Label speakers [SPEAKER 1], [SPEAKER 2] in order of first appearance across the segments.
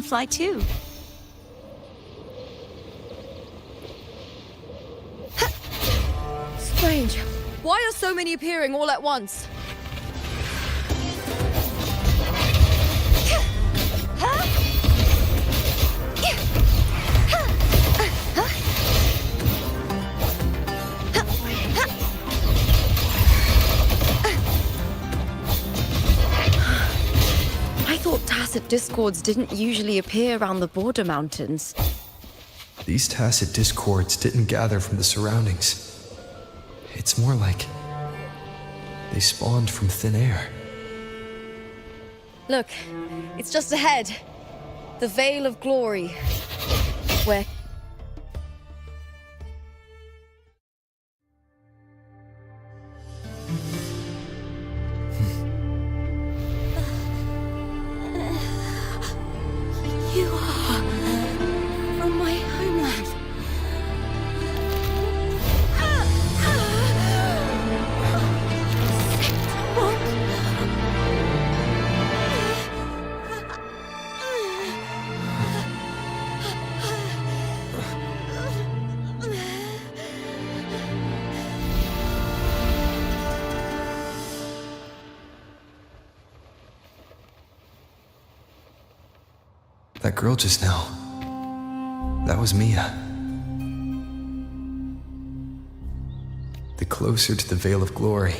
[SPEAKER 1] fly too.
[SPEAKER 2] Strange. Why are so many appearing all at once? I thought tacit discords didn't usually appear around the border mountains.
[SPEAKER 3] These tacit discords didn't gather from the surroundings. It's more like they spawned from thin air.
[SPEAKER 2] Look, it's just ahead. The Veil of Glory. Where...
[SPEAKER 1] You are from my homeland.
[SPEAKER 3] That girl just now, that was Mia. The closer to the Veil of Glory,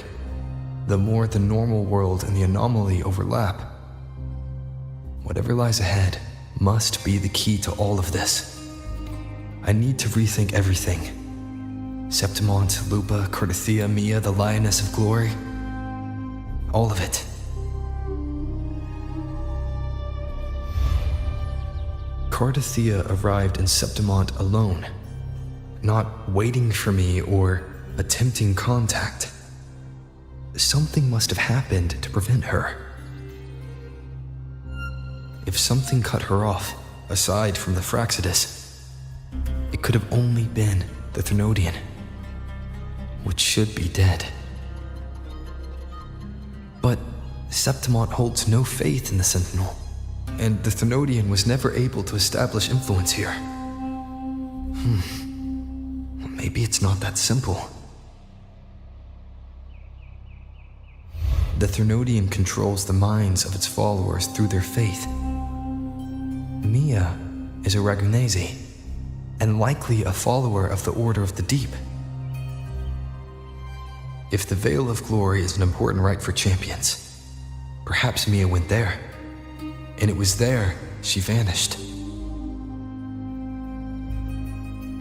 [SPEAKER 3] the more the normal world and the anomaly overlap. Whatever lies ahead must be the key to all of this. I need to rethink everything. Septimont, Lupa, Cardathia, Mia, the Lioness of Glory. All of it. Cardathia arrived in Septimont alone, not waiting for me or attempting contact. Something must have happened to prevent her. If something cut her off, aside from the Fraxidus, it could have only been the Thenodian, which should be dead. But Septimont holds no faith in the Sentinel, and the Thenodian was never able to establish influence here. Maybe it's not that simple. The Thenodian controls the minds of its followers through their faith. Mia is a Ragunese, and likely a follower of the Order of the Deep. If the Veil of Glory is an important rite for champions, perhaps Mia went there. And it was there she vanished.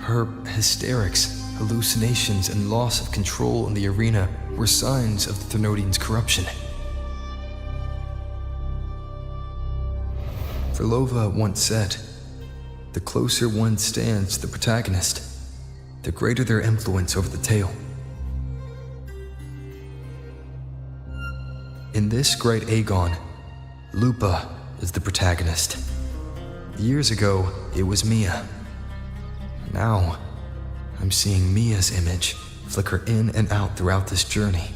[SPEAKER 3] Her hysterics, hallucinations, and loss of control in the arena were signs of the Thenodian's corruption. Verlova once said, "The closer one stands to the protagonist, the greater their influence over the tale." In this great Aegon, Lupa is the protagonist. Years ago, it was Mia. Now, I'm seeing Mia's image flicker in and out throughout this journey.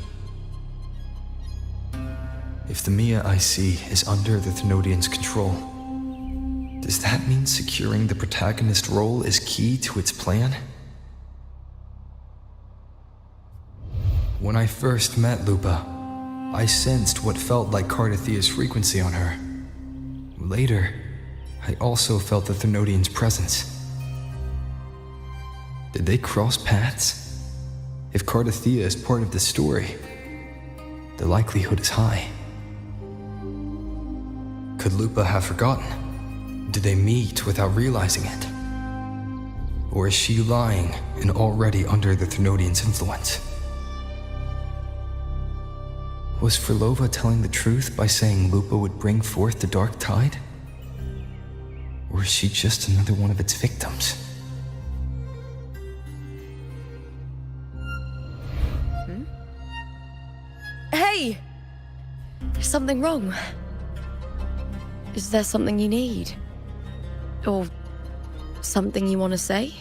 [SPEAKER 3] If the Mia I see is under the Thenodian's control, does that mean securing the protagonist role is key to its plan? When I first met Lupa, I sensed what felt like Cardathia's frequency on her. Later, I also felt the Thenodian's presence. Did they cross paths? If Cardathia is part of this story, the likelihood is high. Could Lupa have forgotten? Did they meet without realizing it? Or is she lying and already under the Thenodian's influence? Was Verlova telling the truth by saying Lupa would bring forth the Dark Tide? Or is she just another one of its victims?
[SPEAKER 2] Hey! Is something wrong? Is there something you need? Or something you want to say?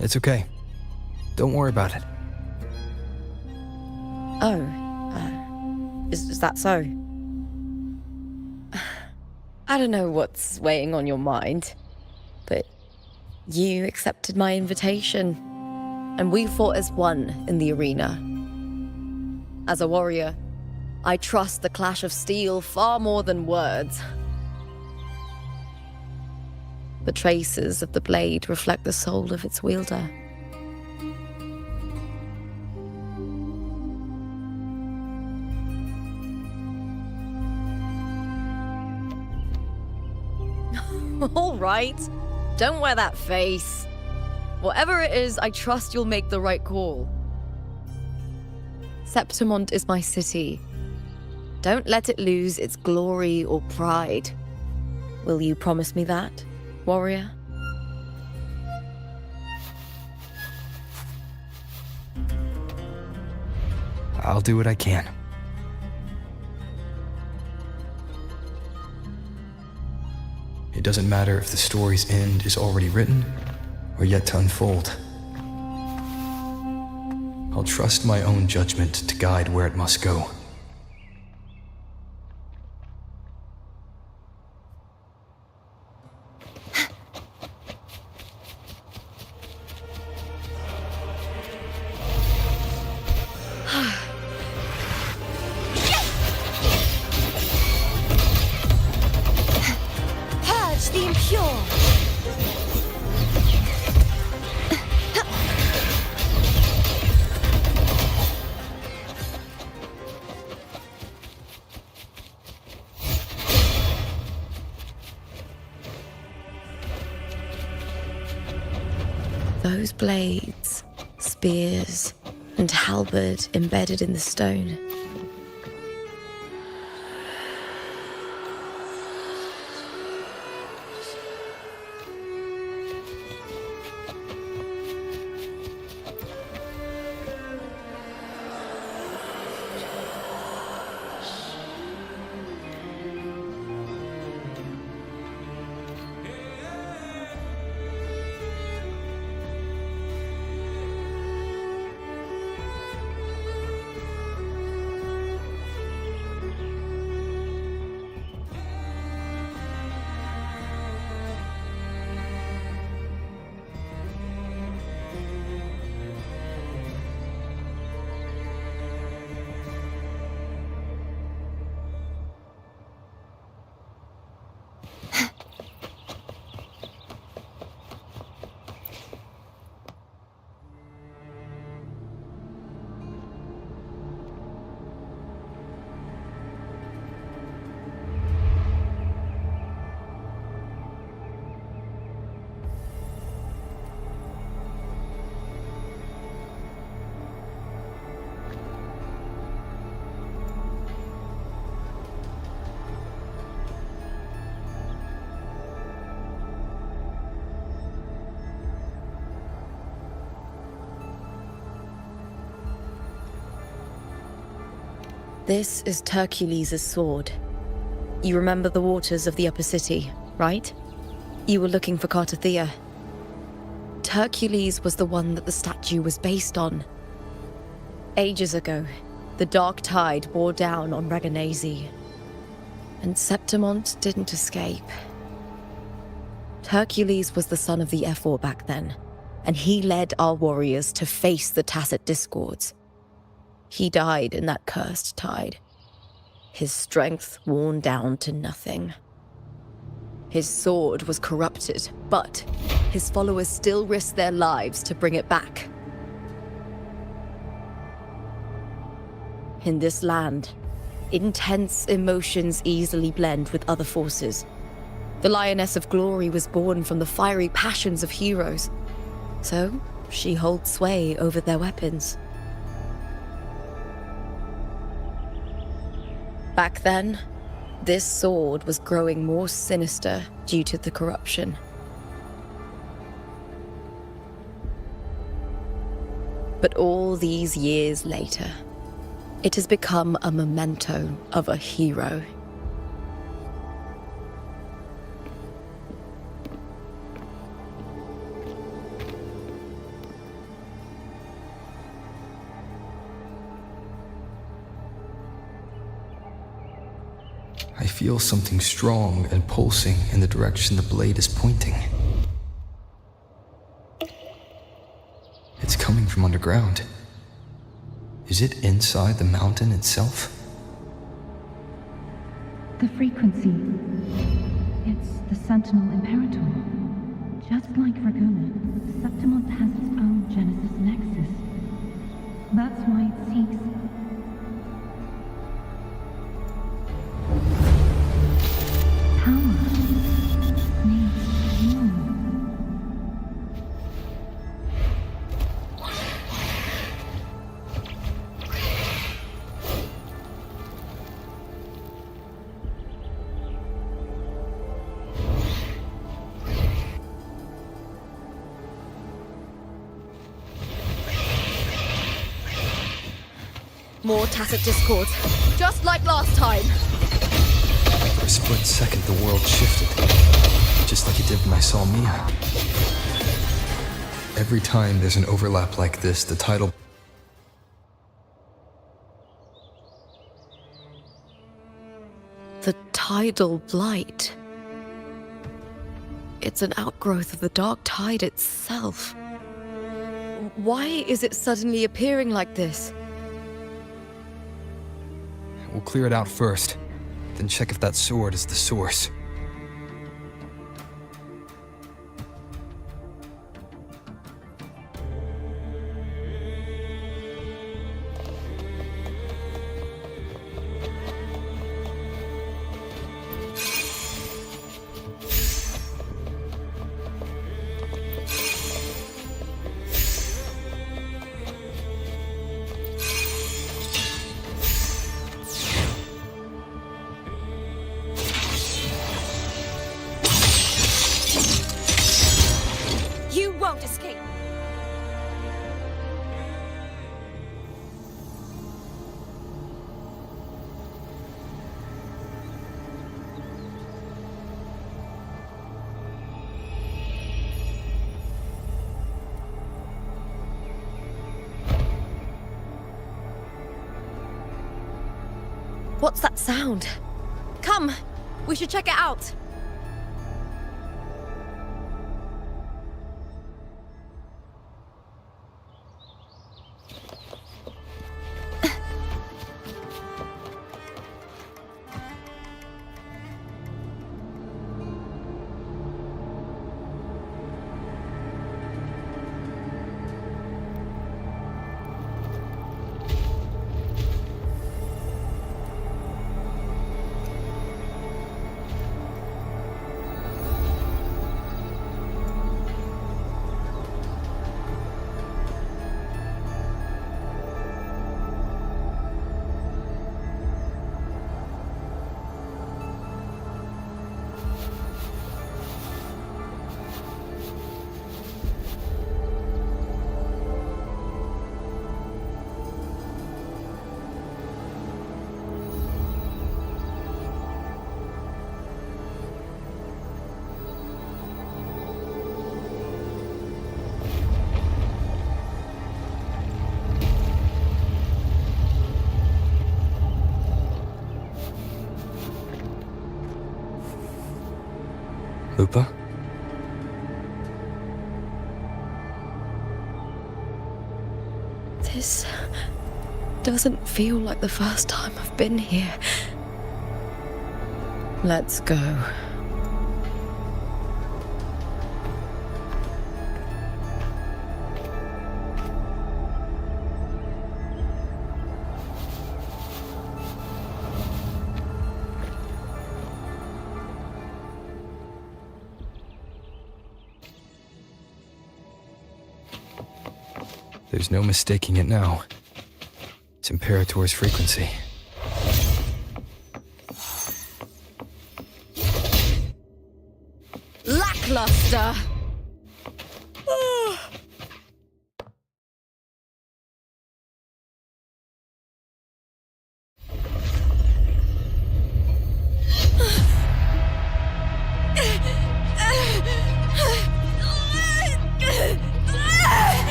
[SPEAKER 3] It's okay. Don't worry about it.
[SPEAKER 2] Oh, is that so? I don't know what's weighing on your mind, but you accepted my invitation, and we fought as one in the arena. As a warrior, I trust the clash of steel far more than words. The traces of the blade reflect the soul of its wielder. All right, don't wear that face. Whatever it is, I trust you'll make the right call. Septimont is my city. Don't let it lose its glory or pride. Will you promise me that, warrior?
[SPEAKER 3] I'll do what I can. It doesn't matter if the story's end is already written or yet to unfold. I'll trust my own judgment to guide where it must go.
[SPEAKER 1] Purge the impure.
[SPEAKER 2] Those blades, spears, and halberd embedded in the stone. This is Hercules' sword. You remember the waters of the upper city, right? You were looking for Cartathea. Hercules was the one that the statue was based on. Ages ago, the dark tide bore down on Reganese, and Septimont didn't escape. Hercules was the son of the Ephor back then, and he led our warriors to face the Tacit Discords. He died in that cursed tide, his strength worn down to nothing. His sword was corrupted, but his followers still risked their lives to bring it back. In this land, intense emotions easily blend with other forces. The Lioness of Glory was born from the fiery passions of heroes, so she holds sway over their weapons. Back then, this sword was growing more sinister due to the corruption. But all these years later, it has become a memento of a hero.
[SPEAKER 3] I feel something strong and pulsing in the direction the blade is pointing. It's coming from underground. Is it inside the mountain itself?
[SPEAKER 4] The frequency. It's the Sentinel Imperator. Just like Raguna, Septimont has its own Genesis Nexus. That's why it seeks... power. Needs more.
[SPEAKER 2] More tacit discords, just like last time.
[SPEAKER 3] For a split second, the world shifted, just like it did when I saw Mia. Every time there's an overlap like this, the tidal...
[SPEAKER 2] The tidal blight. It's an outgrowth of the dark tide itself. Why is it suddenly appearing like this?
[SPEAKER 3] We'll clear it out first, then check if that sword is the source.
[SPEAKER 2] You won't escape! What's that sound? Come! We should check it out!
[SPEAKER 3] Lupa?
[SPEAKER 2] This doesn't feel like the first time I've been here. Let's go.
[SPEAKER 3] There's no mistaking it now. It's Imperator's frequency.
[SPEAKER 2] Lackluster!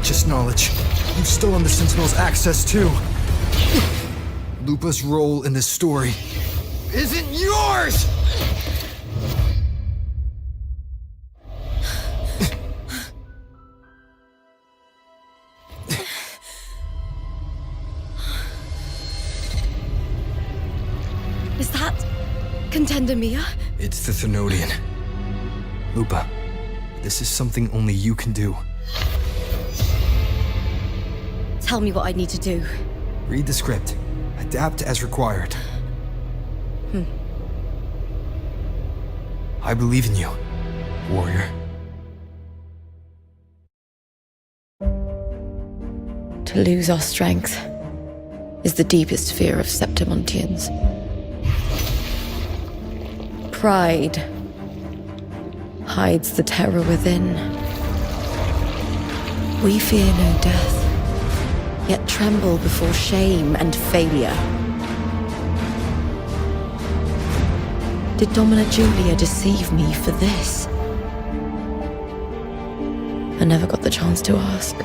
[SPEAKER 3] just knowledge. You've stolen the Sentinel's access too. Lupa's role in this story isn't yours!
[SPEAKER 2] Is that Contender Mia?
[SPEAKER 3] It's the Thenodian. Lupa, this is something only you can do.
[SPEAKER 2] Tell me what I need to do.
[SPEAKER 3] Read the script. Adapt as required. I believe in you, warrior.
[SPEAKER 2] To lose our strength is the deepest fear of Septimontians. Pride hides the terror within. We fear no death, yet tremble before shame and failure. Did Domina Julia deceive me for this? I never got the chance to ask.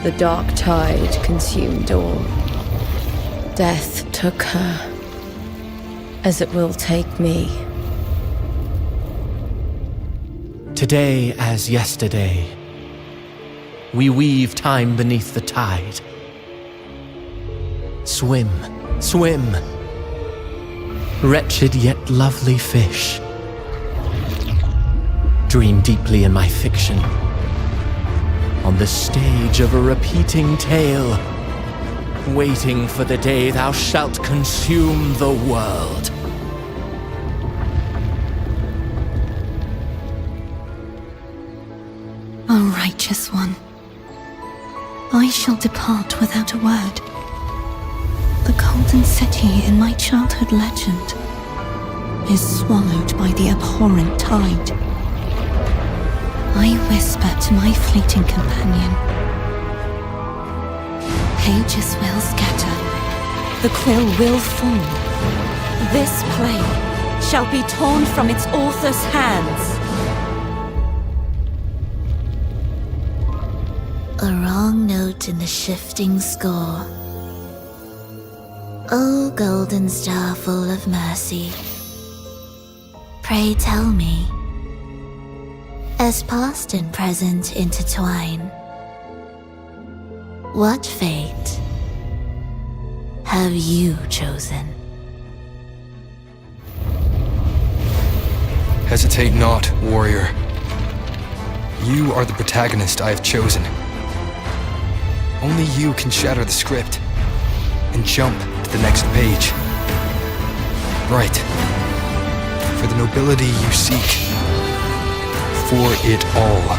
[SPEAKER 2] The dark tide consumed all. Death took her, as it will take me.
[SPEAKER 5] Today as yesterday, we weave time beneath the tide. Swim, swim, wretched yet lovely fish. Dream deeply in my fiction, on the stage of a repeating tale, waiting for the day thou shalt consume the world.
[SPEAKER 4] O righteous one, I shall depart without a word. The golden city in my childhood legend is swallowed by the abhorrent tide. I whisper to my fleeting companion. Pages will scatter, the quill will fall. This play shall be torn from its author's hands.
[SPEAKER 1] A wrong note in the shifting score. O golden star full of mercy, pray tell me, as past and present intertwine, what fate have you chosen?
[SPEAKER 3] Hesitate not, warrior. You are the protagonist I have chosen. Only you can shatter the script and jump to the next page. Right. For the nobility you seek. For it all.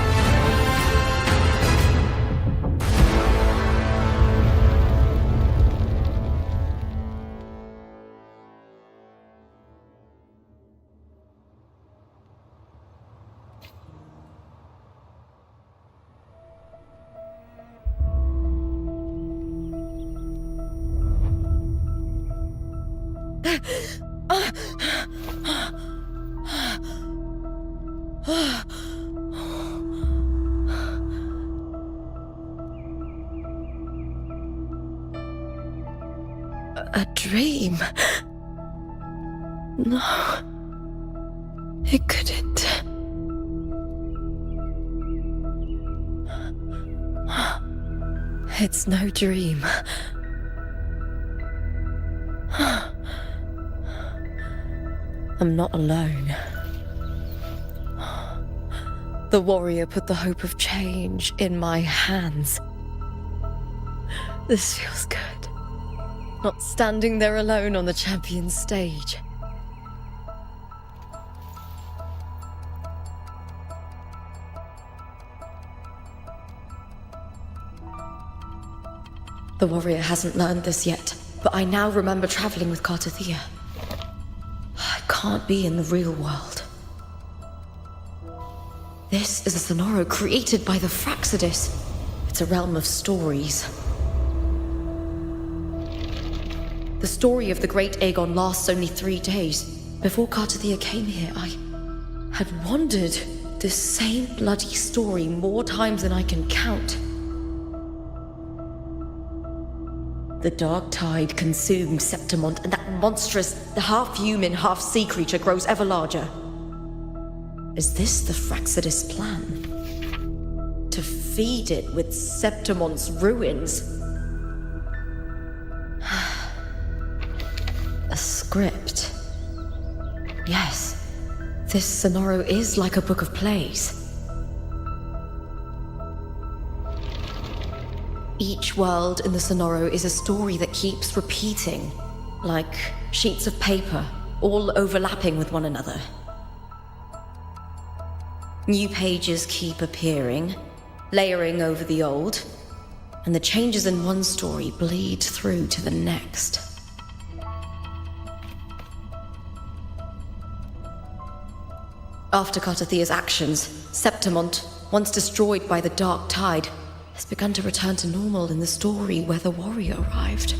[SPEAKER 2] A dream? No, it couldn't. It's no dream. I'm not alone. The warrior put the hope of change in my hands. This feels good. Not standing there alone on the champion's stage. The warrior hasn't learned this yet, but I now remember traveling with Cartathea. I can't be in the real world. This is a Sonoro created by the Fraxidus. It's a realm of stories. The story of the great Aegon lasts only 3 days. Before Cartathea came here, I had wandered this same bloody story more times than I can count. The dark tide consumes Septimont, and that monstrous, half-human, half-sea creature grows ever larger. Is this the Fraxidus plan? To feed it with Septimont's ruins? A script. Yes, this Sonoro is like a book of plays. Each world in the Sonoro is a story that keeps repeating, like sheets of paper, all overlapping with one another. New pages keep appearing, layering over the old, and the changes in one story bleed through to the next. After Cartathea's actions, Septimont, once destroyed by the dark tide, has begun to return to normal in the story where the warrior arrived.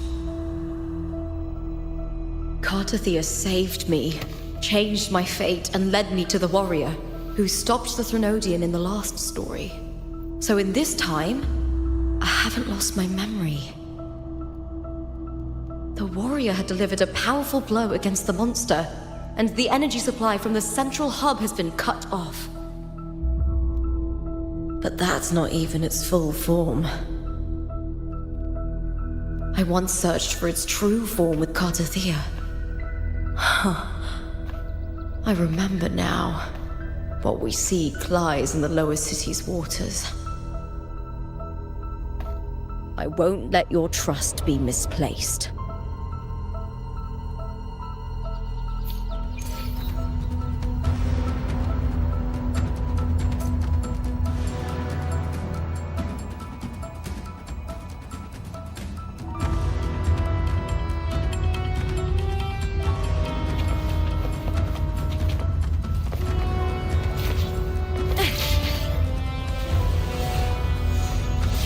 [SPEAKER 2] Cartathea saved me, changed my fate, and led me to the warrior, who stopped the Threnodian in the last story. So in this time, I haven't lost my memory. The warrior had delivered a powerful blow against the monster, and the energy supply from the central hub has been cut off. But that's not even its full form. I once searched for its true form with Cartathea. I remember now. What we seek lies in the lower city's waters. I won't let your trust be misplaced.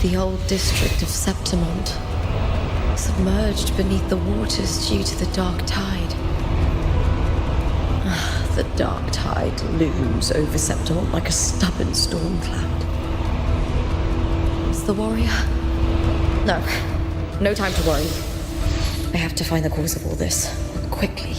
[SPEAKER 2] The old district of Septimont, submerged beneath the waters due to the dark tide. The dark tide looms over Septimont like a stubborn storm cloud. It's the warrior? No time to worry. I have to find the cause of all this, quickly.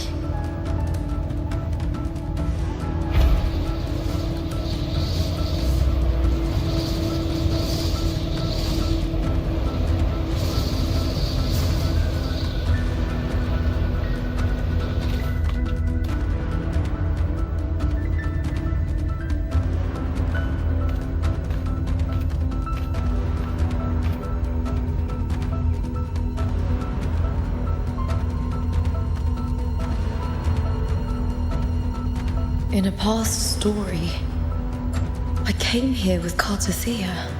[SPEAKER 2] In a past story, I came here with Cartathea.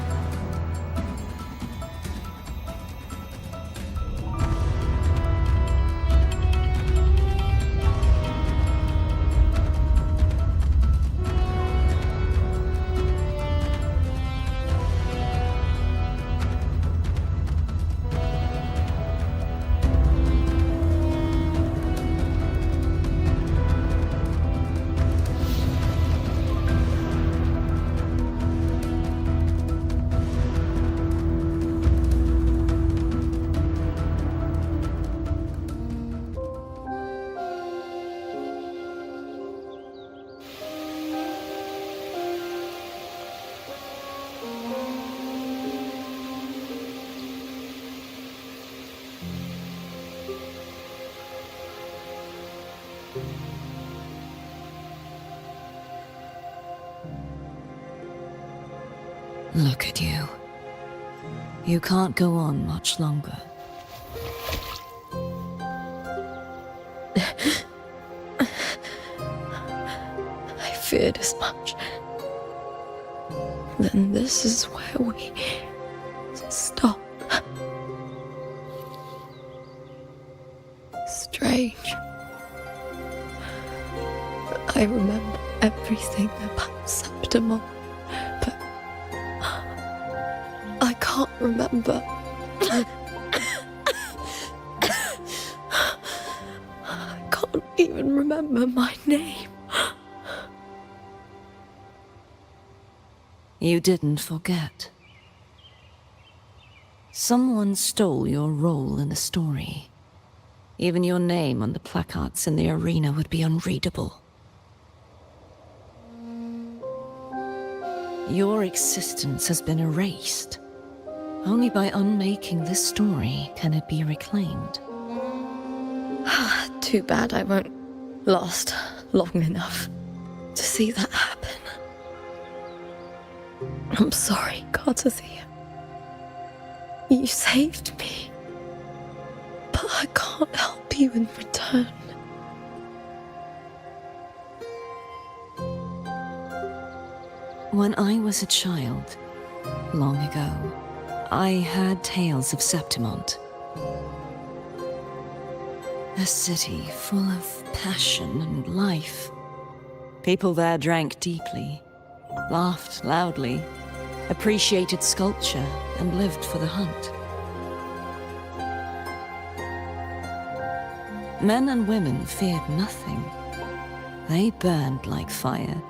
[SPEAKER 6] Look at you. You can't go on much longer.
[SPEAKER 2] I feared as much. Then this is where we stop. Strange. I remember everything about Septimont, but I can't remember. I can't even remember my name.
[SPEAKER 6] You didn't forget. Someone stole your role in the story. Even your name on the placards in the arena would be unreadable. Your existence has been erased. Only by unmaking this story can it be reclaimed.
[SPEAKER 2] Too bad I won't last long enough to see that happen. I'm sorry, Gardathia. You saved me. But I can't help you in return.
[SPEAKER 6] When I was a child, long ago, I heard tales of Septimont. A city full of passion and life. People there drank deeply, laughed loudly, appreciated sculpture, and lived for the hunt. Men and women feared nothing. They burned like fire,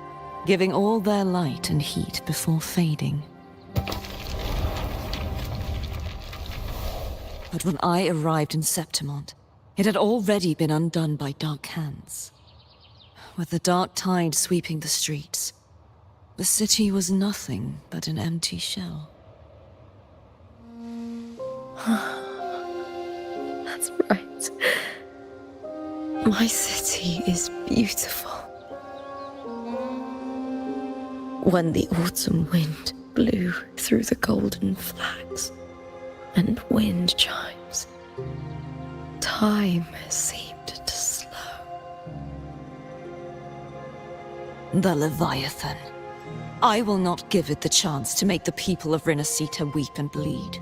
[SPEAKER 6] giving all their light and heat before fading. But when I arrived in Septimont, it had already been undone by dark hands. With the dark tide sweeping the streets, the city was nothing but an empty shell.
[SPEAKER 2] That's right. My city is beautiful. When the autumn wind blew through the golden flags and wind chimes, time seemed to slow.
[SPEAKER 6] The Leviathan. I will not give it the chance to make the people of Rinascita weep and bleed.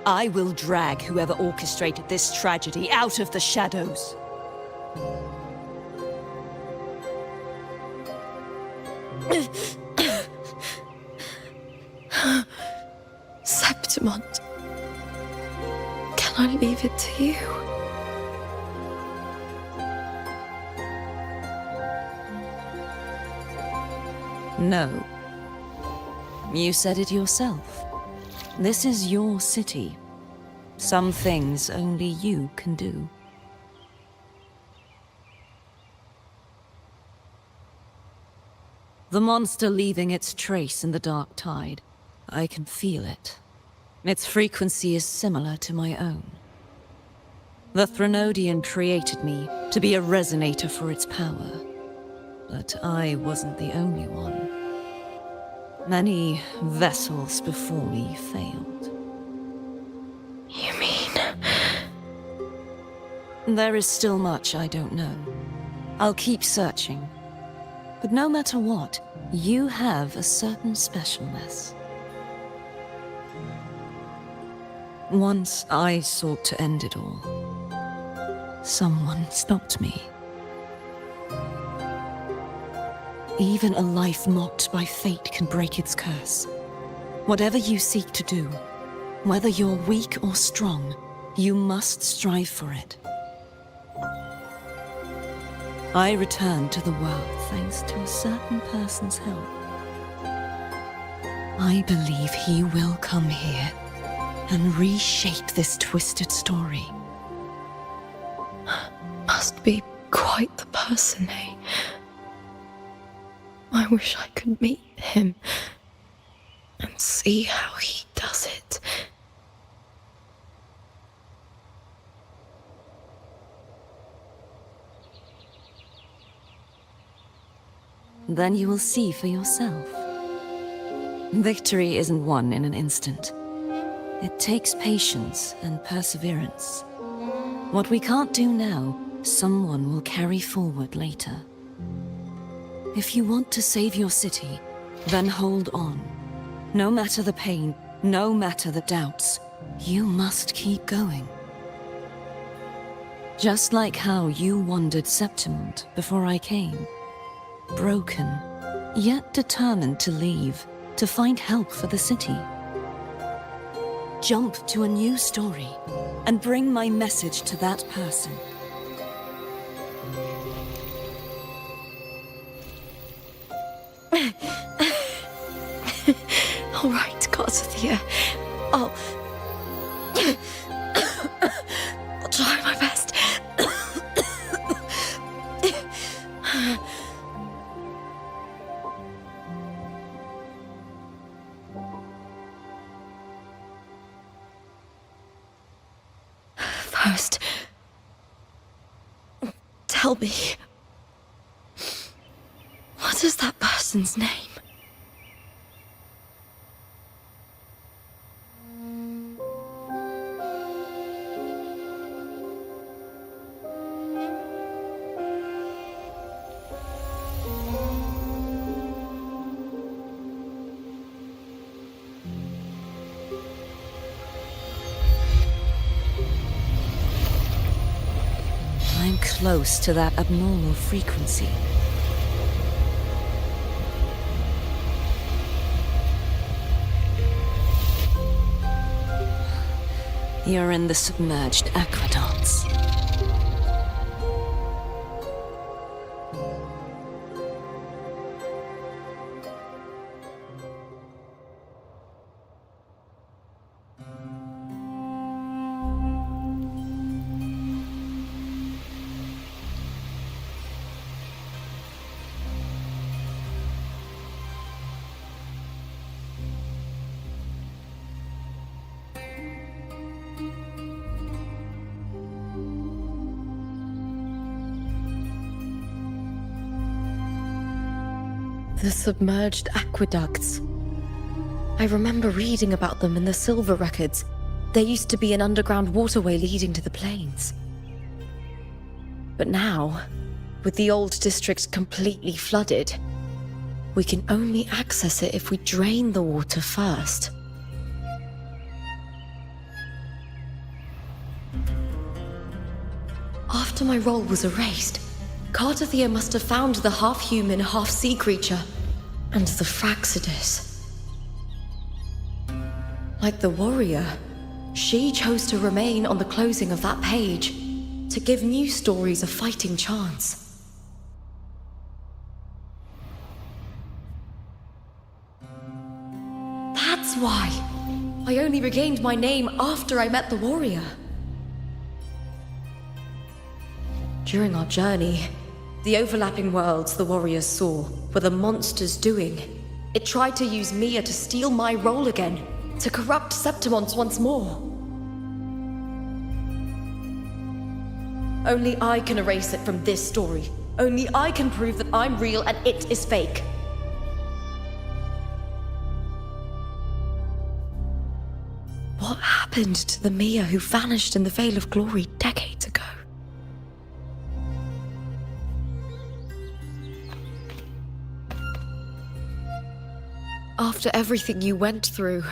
[SPEAKER 6] I will drag whoever orchestrated this tragedy out of the shadows.
[SPEAKER 2] Septimont, can I leave it to you?
[SPEAKER 6] No. You said it yourself. This is your city. Some things only you can do. The monster leaving its trace in the dark tide. I can feel it. Its frequency is similar to my own. The Threnodian created me to be a resonator for its power. But I wasn't the only one. Many vessels before me failed.
[SPEAKER 2] You mean?
[SPEAKER 6] There is still much I don't know. I'll keep searching. But no matter what, you have a certain specialness. Once I sought to end it all. Someone stopped me. Even a life mocked by fate can break its curse. Whatever you seek to do, whether you're weak or strong, you must strive for it. I returned to the world thanks to a certain person's help. I believe he will come here and reshape this twisted story.
[SPEAKER 2] Must be quite the person, eh? I wish I could meet him and see how he does it.
[SPEAKER 6] Then you will see for yourself. Victory isn't won in an instant. It takes patience and perseverance. What we can't do now, someone will carry forward later. If you want to save your city, then hold on. No matter the pain, no matter the doubts, you must keep going. Just like how you wandered Septimont before I came. Broken, yet determined to leave, to find help for the city. Jump to a new story, and bring my message to that person.
[SPEAKER 2] All right, Garcia. I'll try my best. First, tell me, what is that person's name?
[SPEAKER 6] I'm close to that abnormal frequency. You're in the submerged aqueducts.
[SPEAKER 2] The submerged aqueducts. I remember reading about them in the silver records. There used to be an underground waterway leading to the plains. But now, with the old district completely flooded, we can only access it if we drain the water first. After my role was erased, Cartathea must have found the half-human, half-sea creature, and the Fraxidus. Like the warrior, she chose to remain on the closing of that page, to give new stories a fighting chance. That's why I only regained my name after I met the warrior. During our journey, the overlapping worlds the warriors saw were the monsters doing. It tried to use Mia to steal my role again, to corrupt Septimons once more. Only I can erase it from this story. Only I can prove that I'm real and it is fake. What happened to the Mia who vanished in the Veil of Glory decades ago? After everything you went through,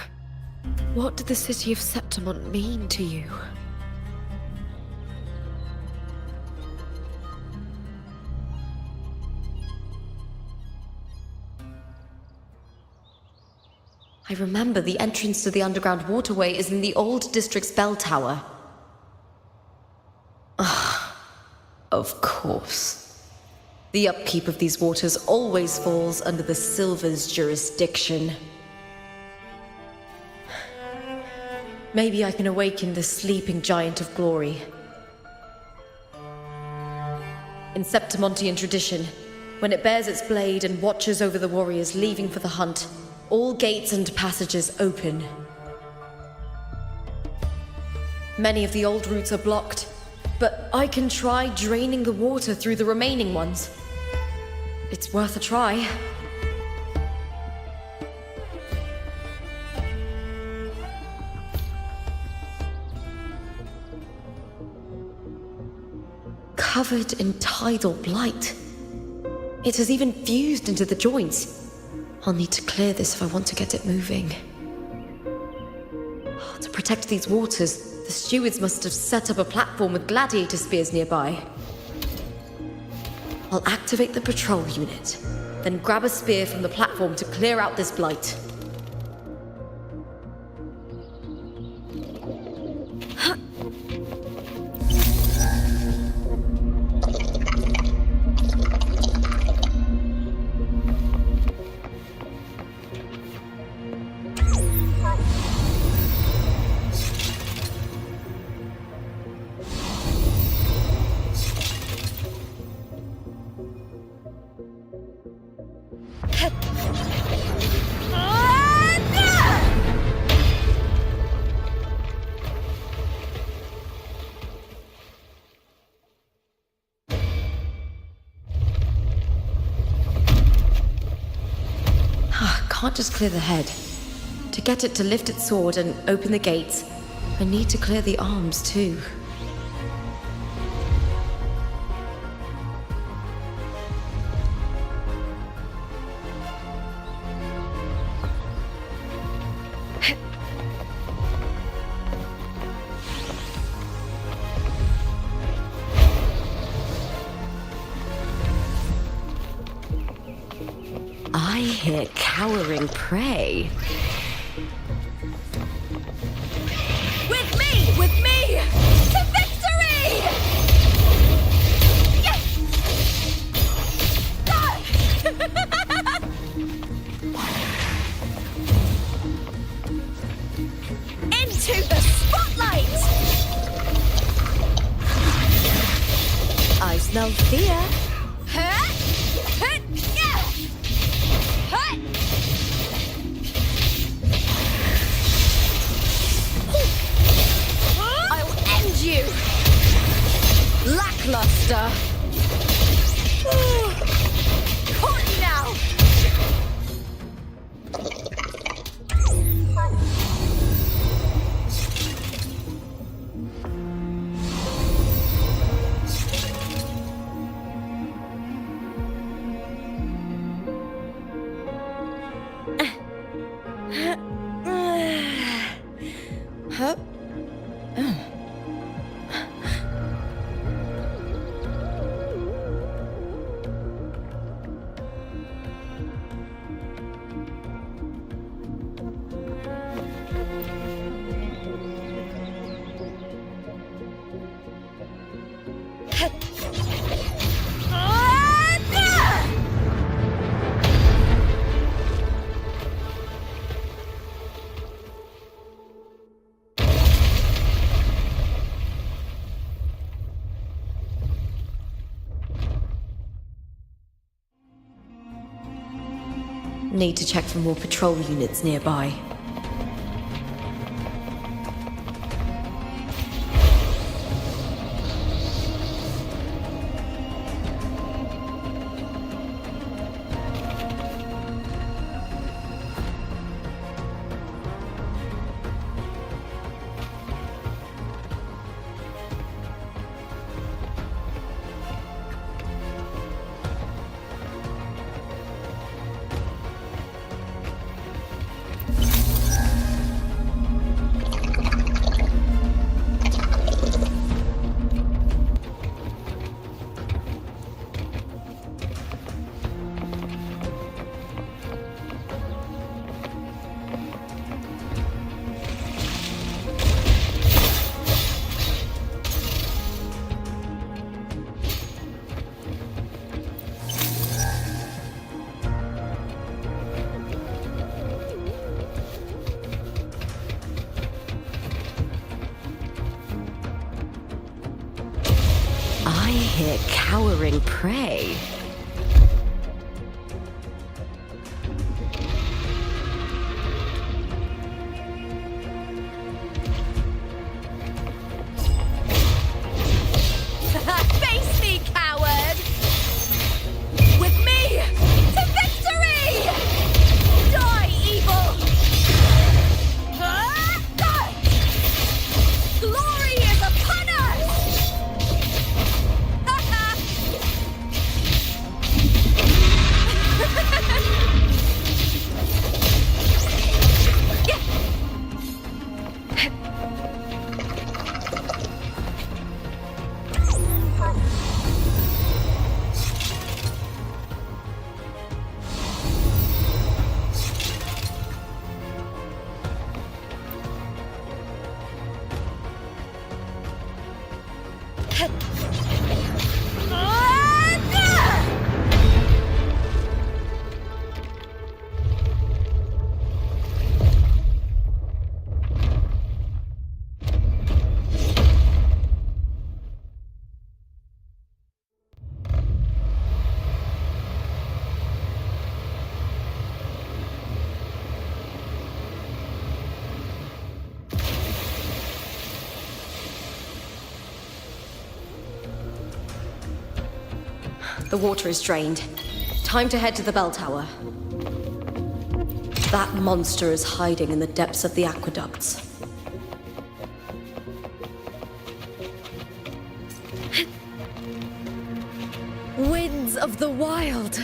[SPEAKER 2] what did the city of Septimon mean to you? I remember the entrance to the underground waterway is in the old district's bell tower. Of course. The upkeep of these waters always falls under the Silver's jurisdiction. Maybe I can awaken the sleeping giant of glory. In Septimontian tradition, when it bears its blade and watches over the warriors leaving for the hunt, all gates and passages open. Many of the old routes are blocked, but I can try draining the water through the remaining ones. It's worth a try. Covered in tidal blight. It has even fused into the joints. I'll need to clear this if I want to get it moving. To protect these waters, the stewards must have set up a platform with gladiator spears nearby. I'll activate the patrol unit, then grab a spear from the platform to clear out this blight. Can't just clear the head. To get it to lift its sword and open the gates, I need to clear the arms too. I hear cowering prey. With me! To victory! Yes! Into the spotlight! I smell fear. You! Lackluster! Caught now! Huh? Need to check for more patrol units nearby. I hear cowering prey. Face me, coward! With me to victory! Die, evil! Glory is upon us! The water is drained. Time to head to the bell tower. That monster is hiding in the depths of the aqueducts. Winds of the wild!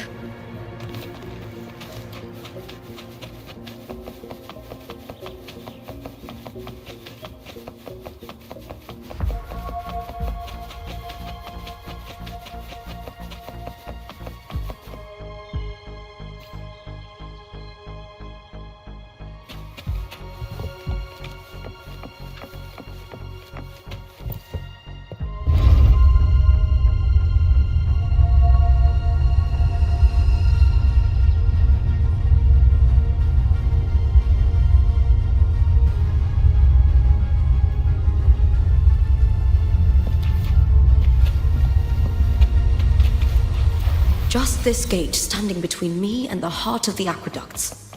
[SPEAKER 2] Just this gate standing between me and the heart of the aqueducts.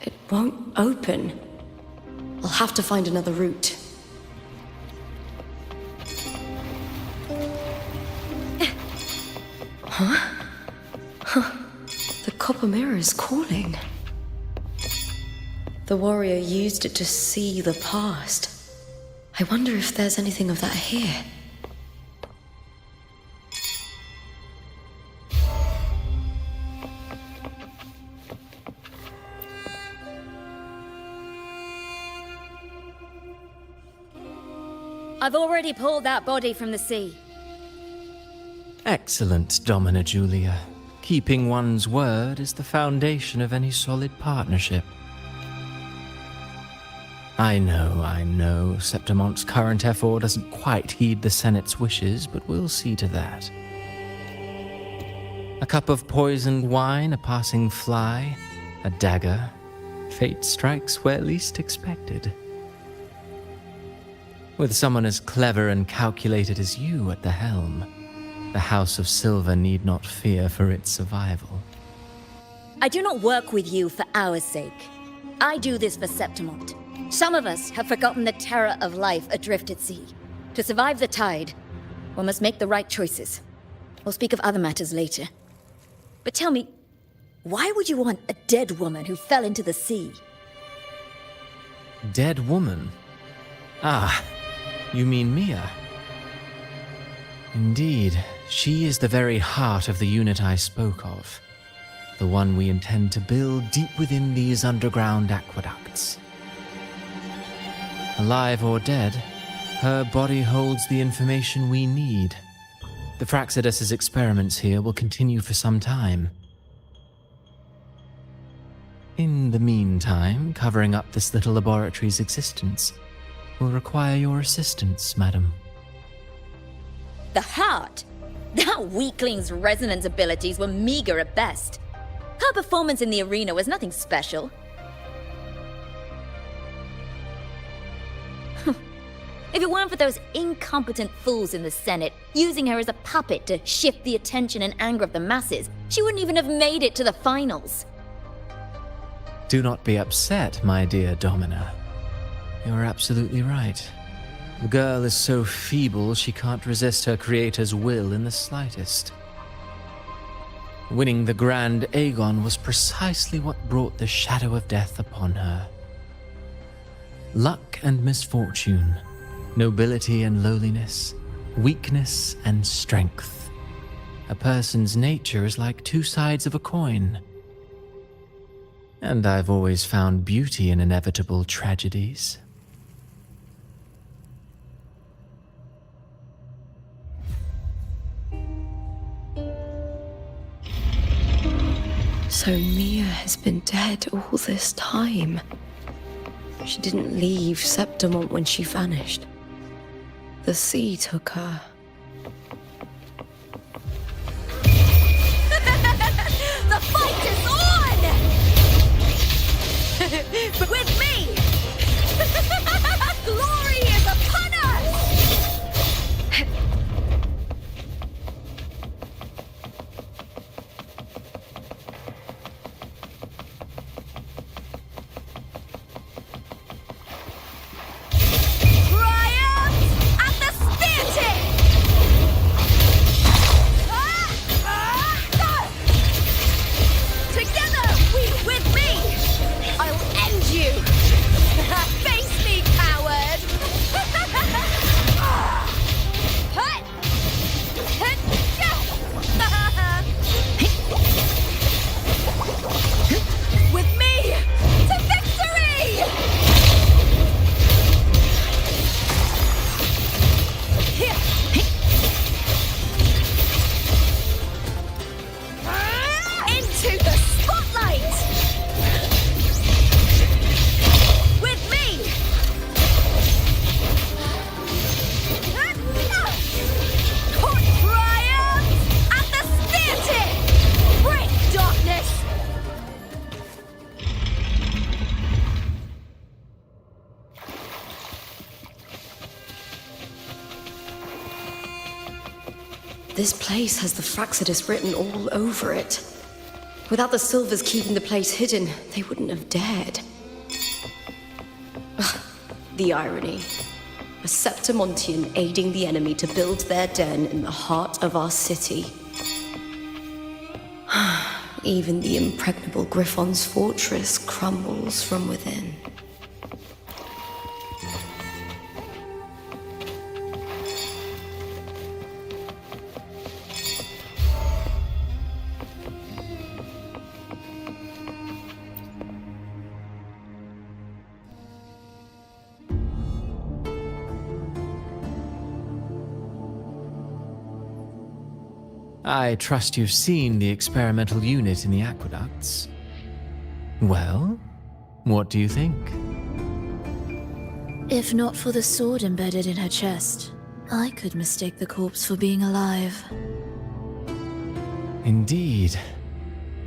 [SPEAKER 2] It won't open. I'll have to find another route. The copper mirror is calling. The warrior used it to see the past. I wonder if there's anything of that here.
[SPEAKER 7] I've already pulled that body from the sea.
[SPEAKER 5] Excellent, Domina Julia. Keeping one's word is the foundation of any solid partnership. I know, Septimonte's current F4 doesn't quite heed the Senate's wishes, but we'll see to that. A cup of poisoned wine, a passing fly, a dagger. Fate strikes where least expected. With someone as clever and calculated as you at the helm, the House of Silver need not fear for its survival.
[SPEAKER 7] I do not work with you for our sake. I do this for Septimont. Some of us have forgotten the terror of life adrift at sea. To survive the tide, one must make the right choices. We'll speak of other matters later. But tell me, why would you want a dead woman who fell into the sea?
[SPEAKER 5] Dead woman? Ah, you mean Mia? Indeed, she is the very heart of the unit I spoke of. The one we intend to build deep within these underground aqueducts. Alive or dead, her body holds the information we need. The Fraxidus's experiments here will continue for some time. In the meantime, covering up this little laboratory's existence will require your assistance, madam.
[SPEAKER 7] The heart? That weakling's resonance abilities were meager at best. Her performance in the arena was nothing special. If it weren't for those incompetent fools in the Senate using her as a puppet to shift the attention and anger of the masses, she wouldn't even have made it to the finals.
[SPEAKER 5] Do not be upset, my dear Domina. You're absolutely right. The girl is so feeble she can't resist her creator's will in the slightest. Winning the Grand Aegon was precisely what brought the shadow of death upon her. Luck and misfortune, nobility and lowliness, weakness and strength. A person's nature is like two sides of a coin. And I've always found beauty in inevitable tragedies.
[SPEAKER 2] So Mia has been dead all this time. She didn't leave Septimont when she vanished. The sea took her.
[SPEAKER 7] The fight is on! With me! Glory is upon us! Triumph at the spear tip!
[SPEAKER 8] This place has the Fraxidus written all over it. Without the Silvers keeping the place hidden, they wouldn't have dared. Ugh, the irony. A Septimontian aiding the enemy to build their den in the heart of our city. Even the impregnable Griffon's fortress crumbles from within.
[SPEAKER 5] I trust you've seen the experimental unit in the aqueducts. Well, what do you think?
[SPEAKER 1] If not for the sword embedded in her chest, I could mistake the corpse for being alive.
[SPEAKER 5] Indeed.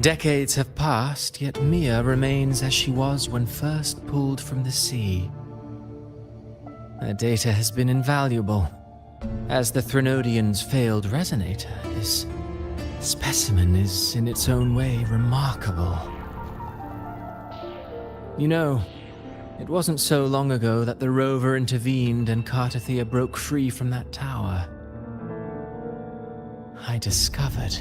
[SPEAKER 5] Decades have passed, yet Mia remains as she was when first pulled from the sea. Her data has been invaluable. As the Threnodian's failed resonator, this specimen is in its own way remarkable. You know, it wasn't so long ago that the rover intervened and Cartathea broke free from that tower. I discovered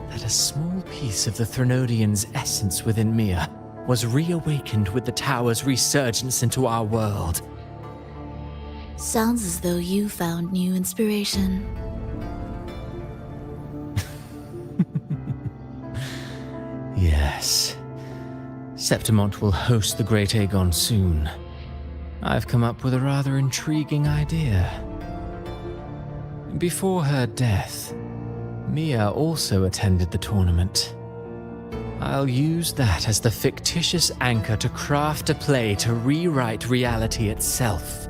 [SPEAKER 5] that a small piece of the Threnodian's essence within Mia was reawakened with the tower's resurgence into our world.
[SPEAKER 1] Sounds as though you found new inspiration.
[SPEAKER 5] Yes. Septimont will host the Great Aegon soon. I've come up with a rather intriguing idea. Before her death, Mia also attended the tournament. I'll use that as the fictitious anchor to craft a play to rewrite reality itself.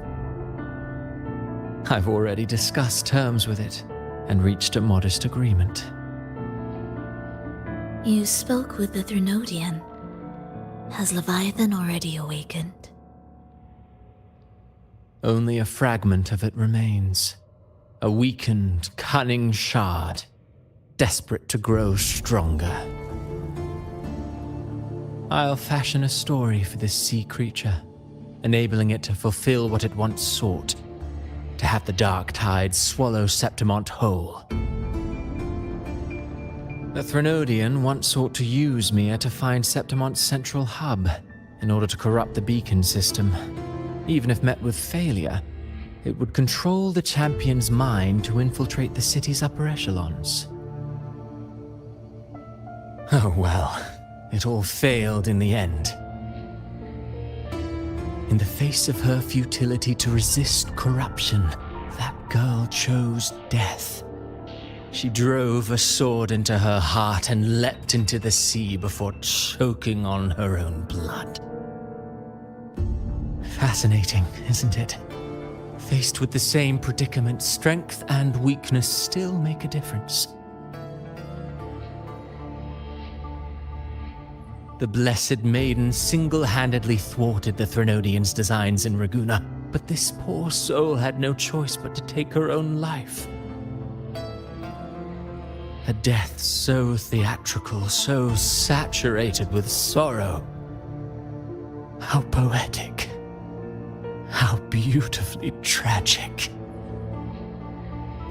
[SPEAKER 5] I've already discussed terms with it and reached a modest agreement.
[SPEAKER 1] You spoke with the Threnodian. Has Leviathan already awakened?
[SPEAKER 5] Only a fragment of it remains. A weakened, cunning shard, desperate to grow stronger. I'll fashion a story for this sea creature, enabling it to fulfill what it once sought. To have the dark tide swallow Septimont whole. The Threnodian once sought to use Mia to find Septimont's central hub in order to corrupt the beacon system. Even if met with failure, it would control the champion's mind to infiltrate the city's upper echelons. Oh well, it all failed in the end. In the face of her futility to resist corruption, that girl chose death. She drove a sword into her heart and leapt into the sea before choking on her own blood. Fascinating, isn't it? Faced with the same predicament, strength and weakness still make a difference. The Blessed Maiden single-handedly thwarted the Threnodian's designs in Raguna, but this poor soul had no choice but to take her own life. A death so theatrical, so saturated with sorrow. How poetic. How beautifully tragic.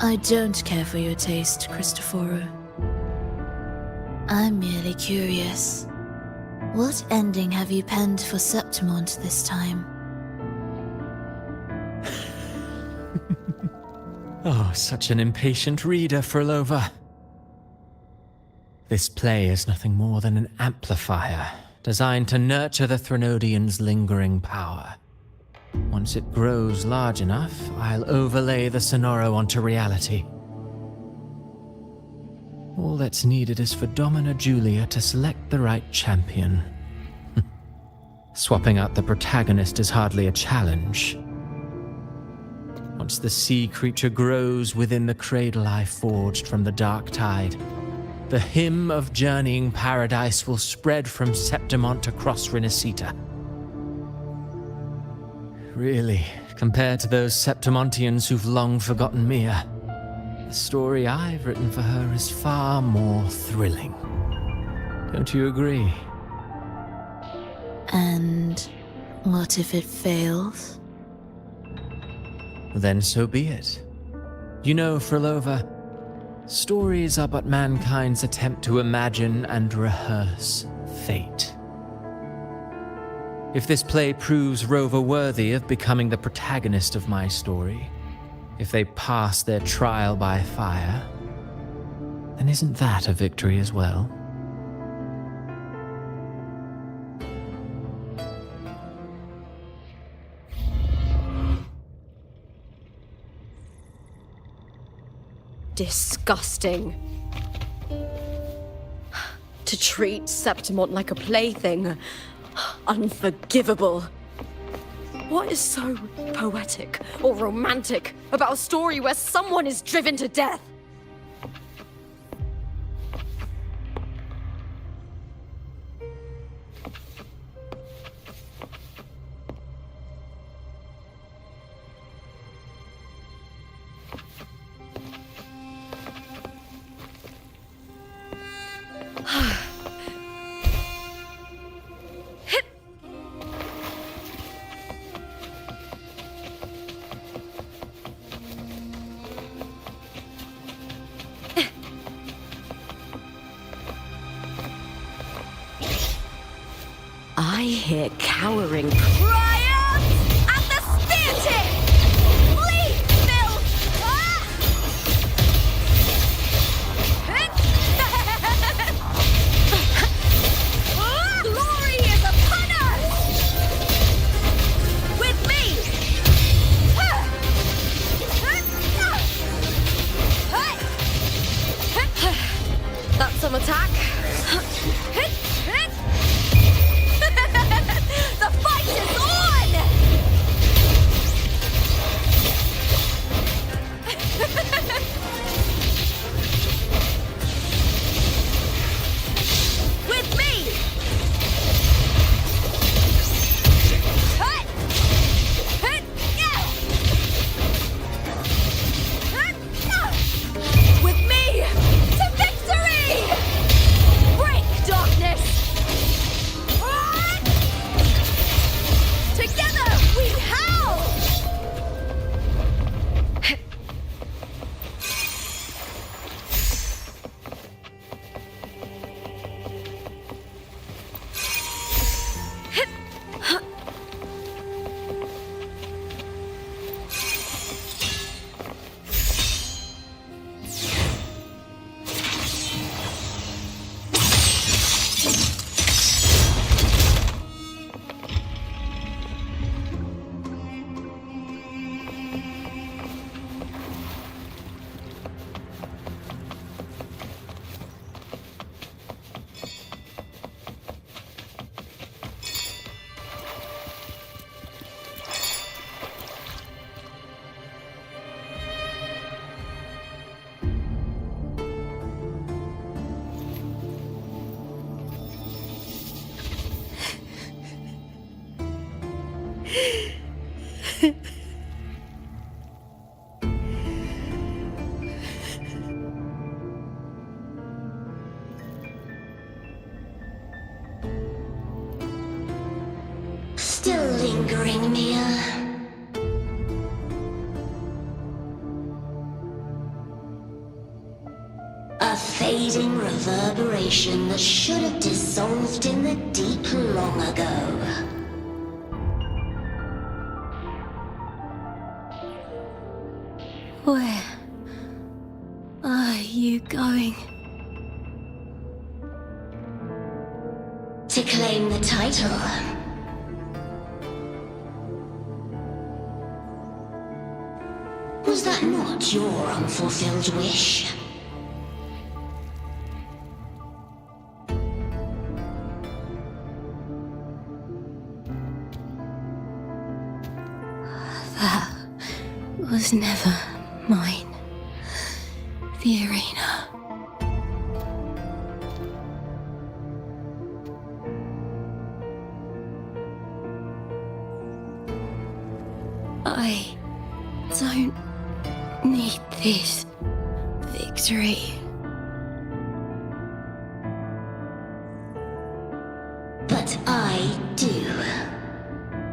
[SPEAKER 1] I don't care for your taste, Cristoforo. I'm merely curious. What ending have you penned for Septimont this time?
[SPEAKER 5] Oh, such an impatient reader, Frolova. This play is nothing more than an amplifier, designed to nurture the Threnodian's lingering power. Once it grows large enough, I'll overlay the Sonoro onto reality. All that's needed is for Domina Julia to select the right champion. Swapping out the protagonist is hardly a challenge. Once the sea creature grows within the cradle I forged from the dark tide, the hymn of journeying paradise will spread from Septimont across Renacita. Really, compared to those Septimontians who've long forgotten Mia, The story I've written for her is far more thrilling. Don't you agree?
[SPEAKER 1] And what if it fails?
[SPEAKER 5] Then so be it. You know, Frolova, stories are but mankind's attempt to imagine and rehearse fate. If this play proves Rover worthy of becoming the protagonist of my story, if they pass their trial by fire, then isn't that a victory as well?
[SPEAKER 8] Disgusting. To treat Septimont like a plaything. Unforgivable. What is so poetic or romantic about a story where someone is driven to death? I hear cowering cryouts at the spear tip! Flee, Phil! Glory is upon us! With me! That's some attack. The fight is on! With me! With me! To victory! Break, darkness! Together we howl!
[SPEAKER 9] Still lingering, Mia. A fading reverberation that should have dissolved in the deep long ago.
[SPEAKER 1] Where are you going?
[SPEAKER 9] To claim the title. Was that not your unfulfilled wish?
[SPEAKER 1] That was never mine. The arena. I don't need this. victory.
[SPEAKER 9] But I do.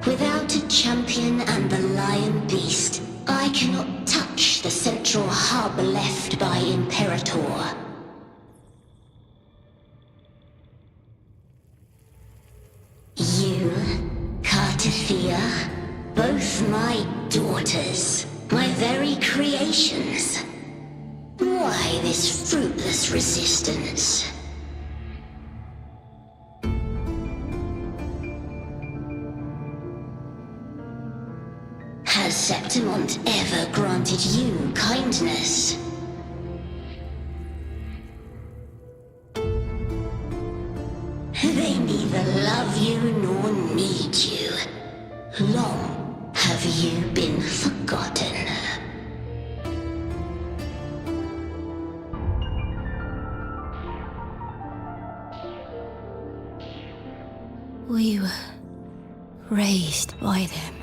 [SPEAKER 9] Without a champion and the lion beast, I cannot touch the central hub left by Imperator. You, Cartithia, both my daughters, my very creations. Why this fruitless resistance? Has Septimont ever granted you kindness? They neither love you nor need you. Long have you been forgotten.
[SPEAKER 1] We were raised by them.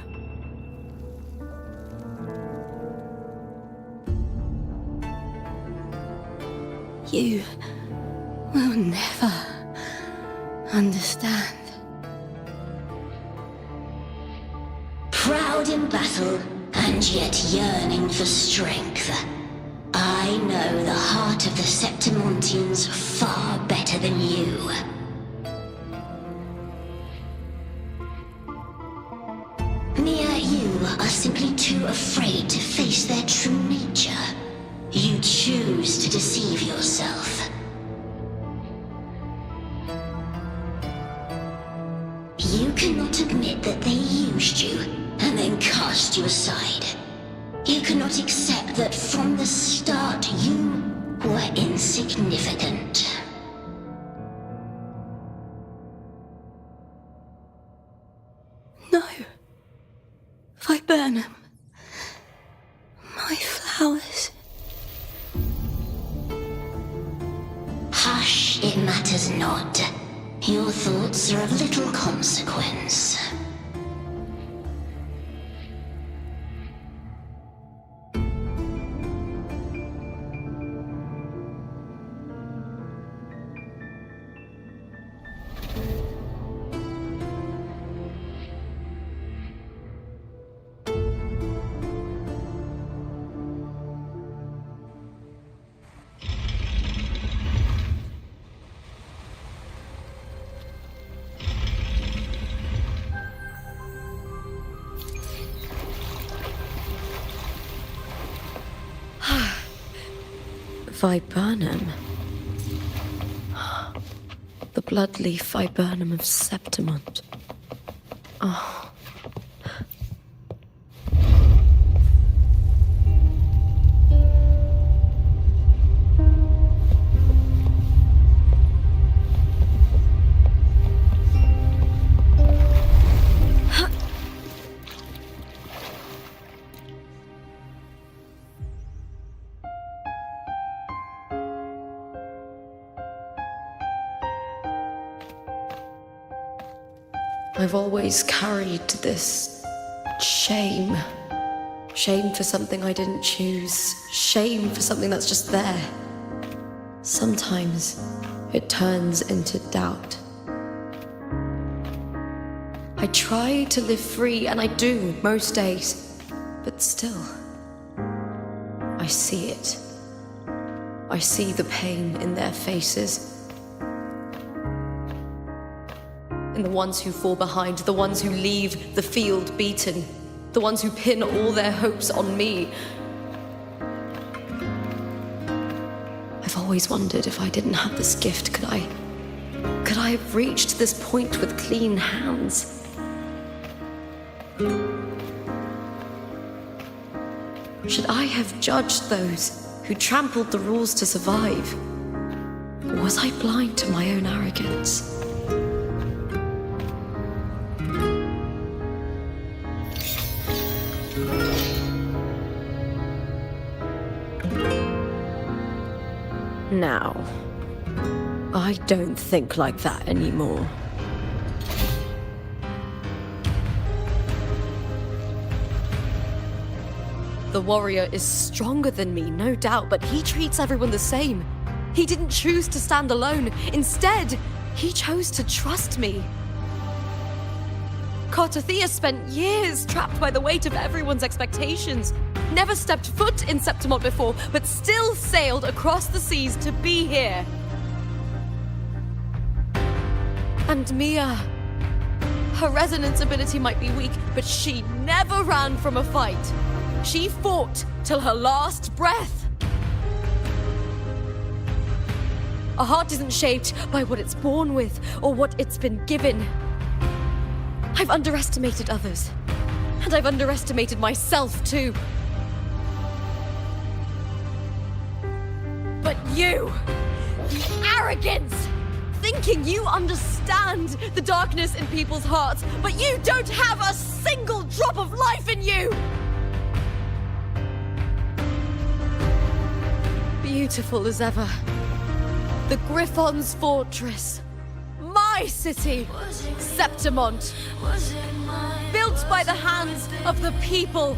[SPEAKER 1] You will never understand.
[SPEAKER 9] Proud in battle, and yet yearning for strength. I know the heart of the Septimontians far better than you. Mia, you are simply too afraid to face their true nature. You choose to deceive yourself. You cannot admit that they used you and then cast you aside. You cannot accept that from the start you were insignificant.
[SPEAKER 1] No. Viburnum. My flowers.
[SPEAKER 9] Hush, it matters not. Your thoughts are of little consequence.
[SPEAKER 2] Viburnum. The bloodleaf viburnum of Septimont. Oh. I've always carried this shame. Shame for something I didn't choose. Shame for something that's just there. Sometimes it turns into doubt. I try to live free, and I do most days. But still, I see it. I see the pain in their faces. In the ones who fall behind, the ones who leave the field beaten, the ones who pin all their hopes on me. I've always wondered if I didn't have this gift, could I have reached this point with clean hands? Should I have judged those who trampled the rules to survive? Or was I blind to my own arrogance? Now, I don't think like that anymore.
[SPEAKER 8] The warrior is stronger than me, no doubt, but he treats everyone the same. He didn't choose to stand alone. Instead, he chose to trust me. Cartothea spent years trapped by the weight of everyone's expectations. Never stepped foot in Septimont before, but still sailed across the seas to be here. And Mia, her resonance ability might be weak, but she never ran from a fight. She fought till her last breath. A heart isn't shaped by what it's born with or what it's been given. I've underestimated others, and I've underestimated myself too. But you, the arrogance, thinking you understand the darkness in people's hearts, but you don't have a single drop of life in you! Beautiful as ever. The Griffon's fortress. My city, Septimont. Built by the hands of the people,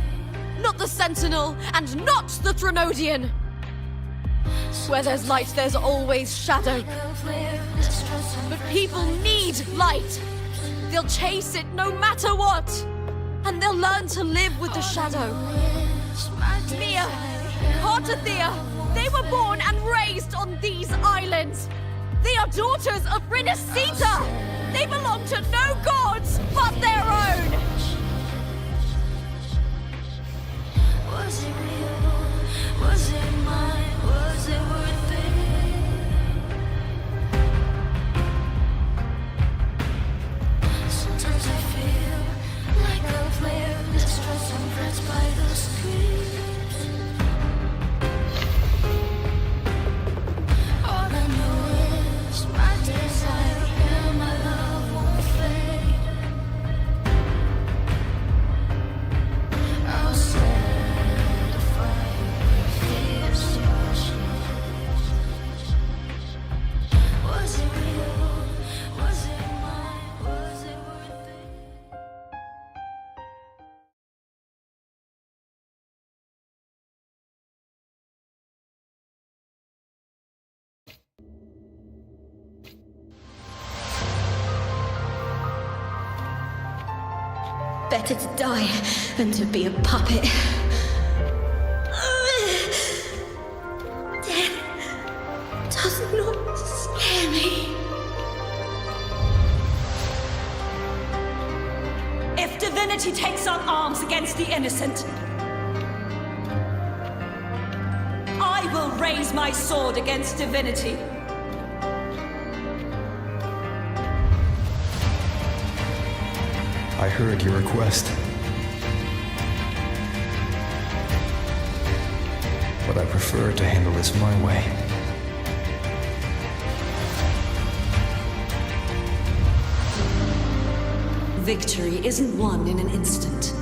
[SPEAKER 8] not the Sentinel and not the Threnodian. Where there's light, there's always shadow. But people need light. They'll chase it no matter what. And they'll learn to live with the shadow. Mia, Cartothea, they were born and raised on these islands. They are daughters of Rinascita. They belong to no gods but their own.
[SPEAKER 9] Was it real? Was it mine? Was it worth it? Sometimes I feel like a player distressed and pressed by the screams. All I know is my desire and my love won't fade. I'll set a fire, fierce passion. Was it real? Was it mine? Was it worth it?
[SPEAKER 10] Better to die than to be a puppet. Death does not scare me.
[SPEAKER 11] If divinity takes up arms against the innocent, I will raise my sword against divinity.
[SPEAKER 3] I heard your request. But I prefer to handle this my way.
[SPEAKER 6] Victory isn't won in an instant.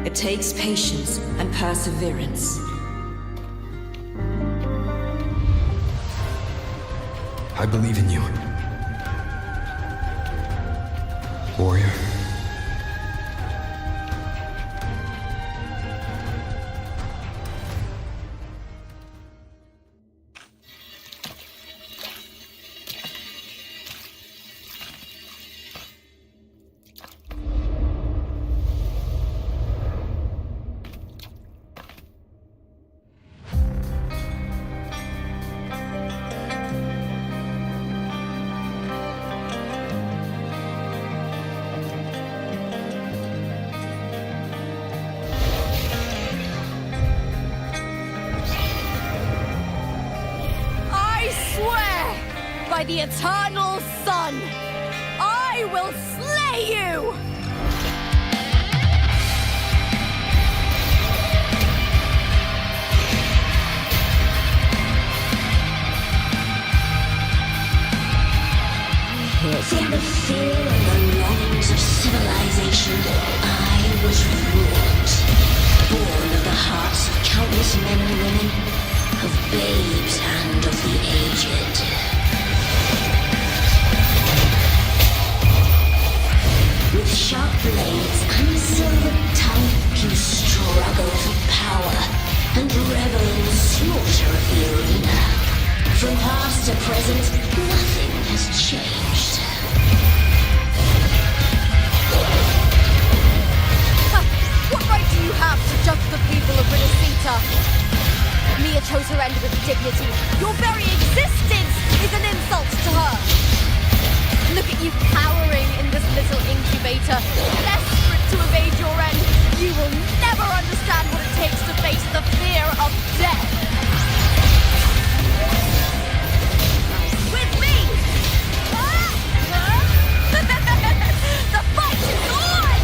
[SPEAKER 6] It takes patience and perseverance.
[SPEAKER 3] I believe in you. Warrior.
[SPEAKER 8] By the eternal sun, I will slay you!
[SPEAKER 9] From the fear and the longings of civilization, I was wrought. Born of the hearts of countless men and women, of babes and of the aged. With sharp blades and silver hasn't. Nothing has changed.
[SPEAKER 8] What right do you have to judge the people of Renacita? Mia chose her end with dignity. Your very existence is an insult to her. Look at you cowering in this little incubator, desperate to evade your end. You will never understand what it takes to face the fear of death. With me! The fight is on!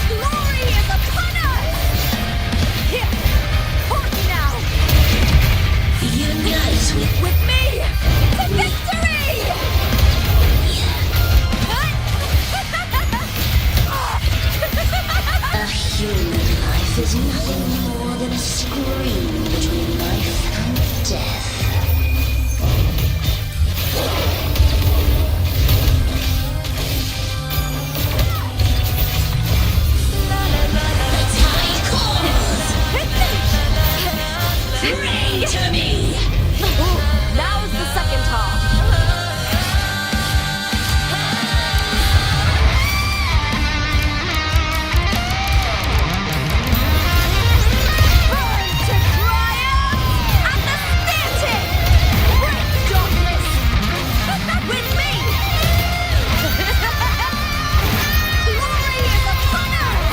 [SPEAKER 8] Glory is upon us! Here, hold me now!
[SPEAKER 9] Unite
[SPEAKER 8] With me! To victory!
[SPEAKER 9] a human life is nothing more than a scream between life and death. The tide calls! Pray to me!
[SPEAKER 8] Now's the second half. Burn to triumph at the stanchion! Break darkness! With me! Glory is upon us!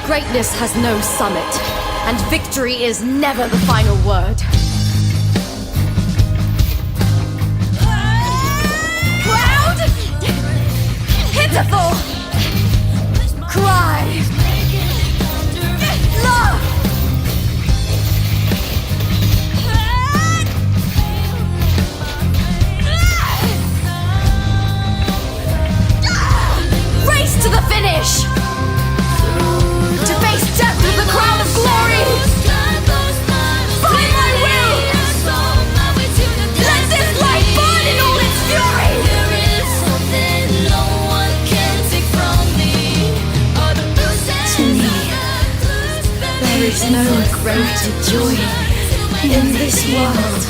[SPEAKER 8] Greatness has no summit, and victory is never the final word. Cloud! Pitiful! Cry! Love! Race to the finish! To face death with the crown of glory! By my will! Let this light burn in all its fury! To me, there is no greater joy in this world.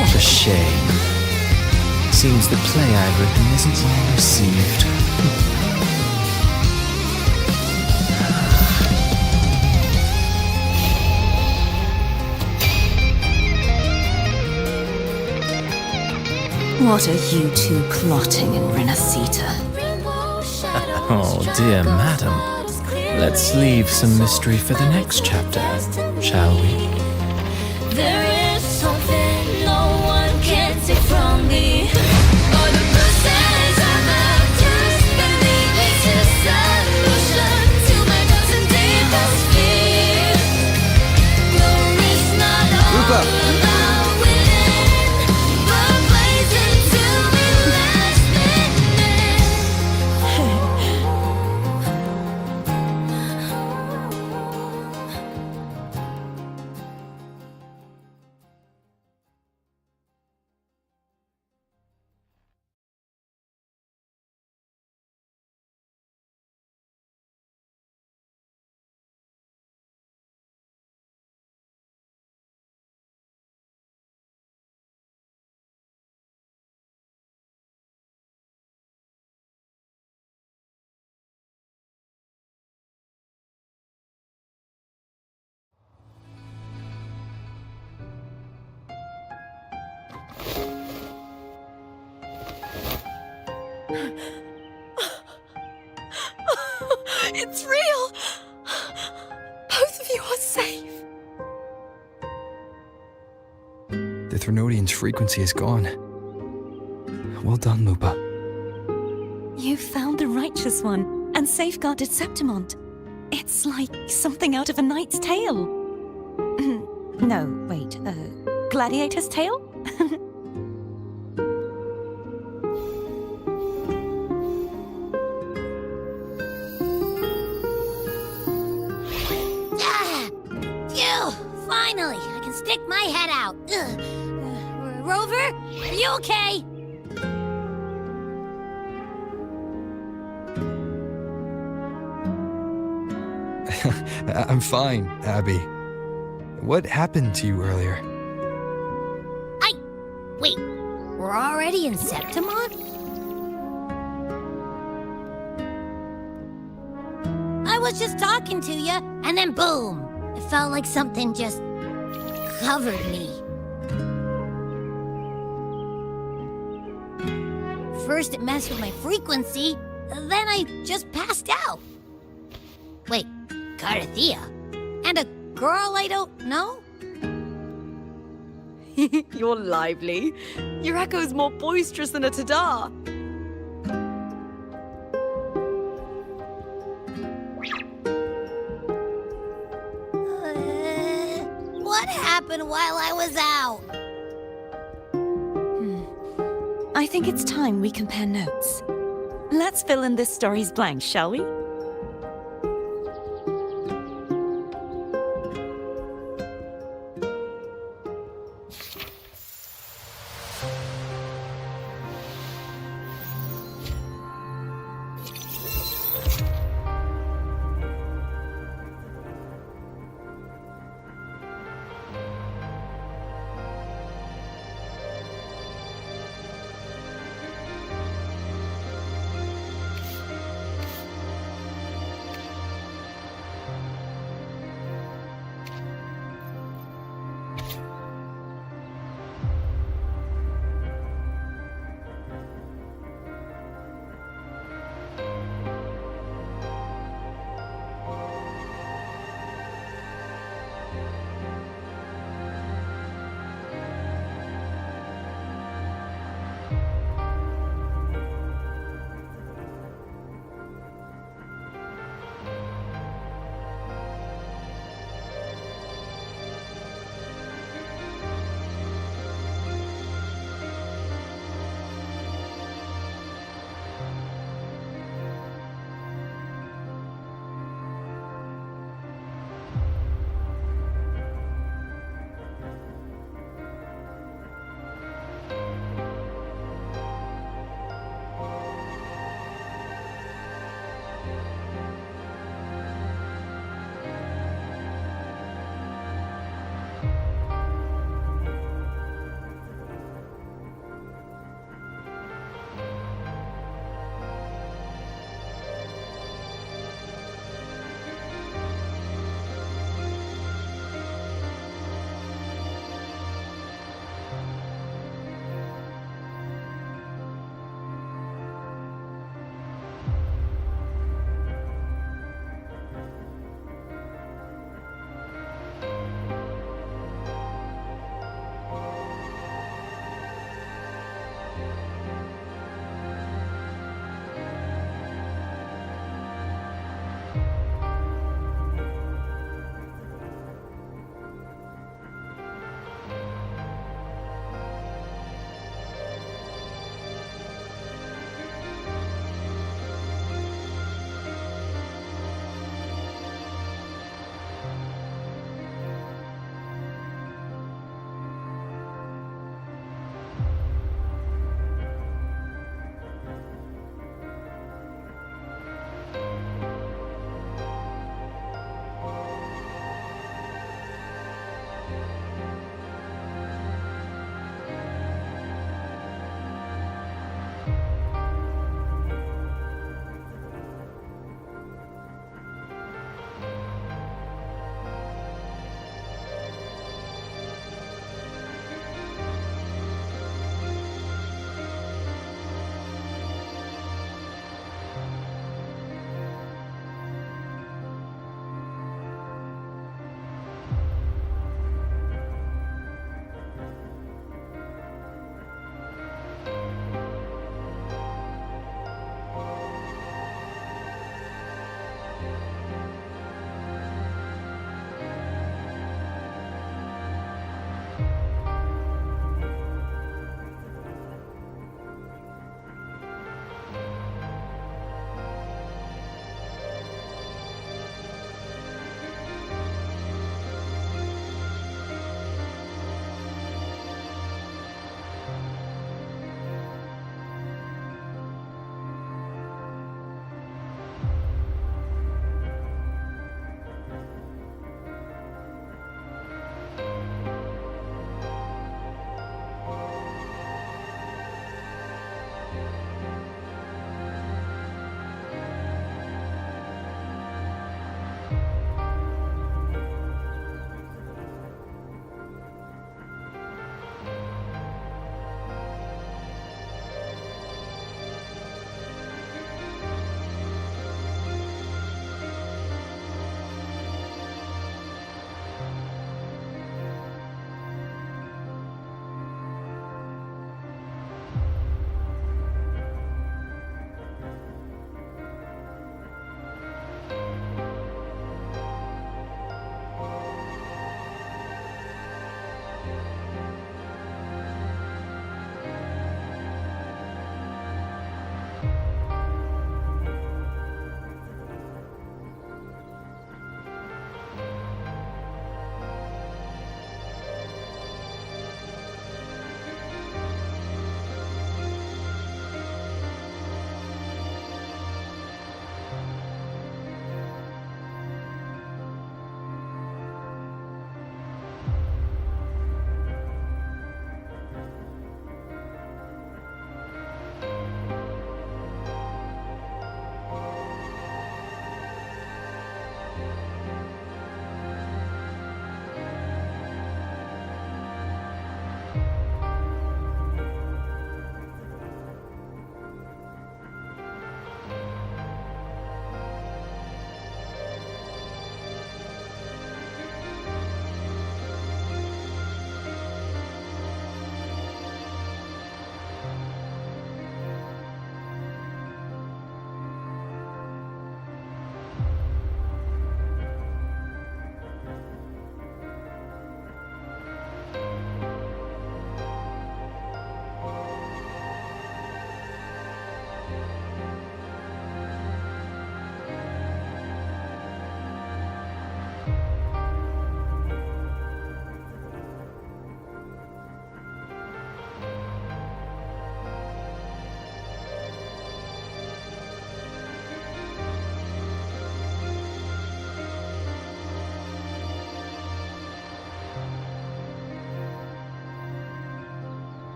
[SPEAKER 5] What a shame. Seems the play I've written isn't well received.
[SPEAKER 6] What are you two plotting in Renacita?
[SPEAKER 5] Oh, dear madam. Let's leave some mystery for the next chapter, shall we?
[SPEAKER 10] There is something no one can take from me. All the bruises of the just beneath this is solution to my doubts and deepest fears. Glory's not all about winning, but blazing to be last
[SPEAKER 8] It's real! Both of you are safe.
[SPEAKER 3] The Threnodian's frequency is gone. Well done, Lupa.
[SPEAKER 6] You found the righteous one and safeguarded Septimont. It's like something out of a knight's tale. No, wait, gladiator's tail?
[SPEAKER 10] Ah! Phew! Finally, I can stick my head out. Ugh. Rover, are you okay?
[SPEAKER 3] I'm fine, Abby. What happened to you earlier?
[SPEAKER 10] Wait, we're already in Septimon? I was just talking to you, and then boom! It felt like something just covered me. First it messed with my frequency, then I just passed out. Wait, Carthea? And a girl I don't know?
[SPEAKER 8] You're lively. Your echo's more boisterous than a tada.
[SPEAKER 10] What happened while I was out?
[SPEAKER 6] I think it's time we compare notes. Let's fill in this story's blanks, shall we?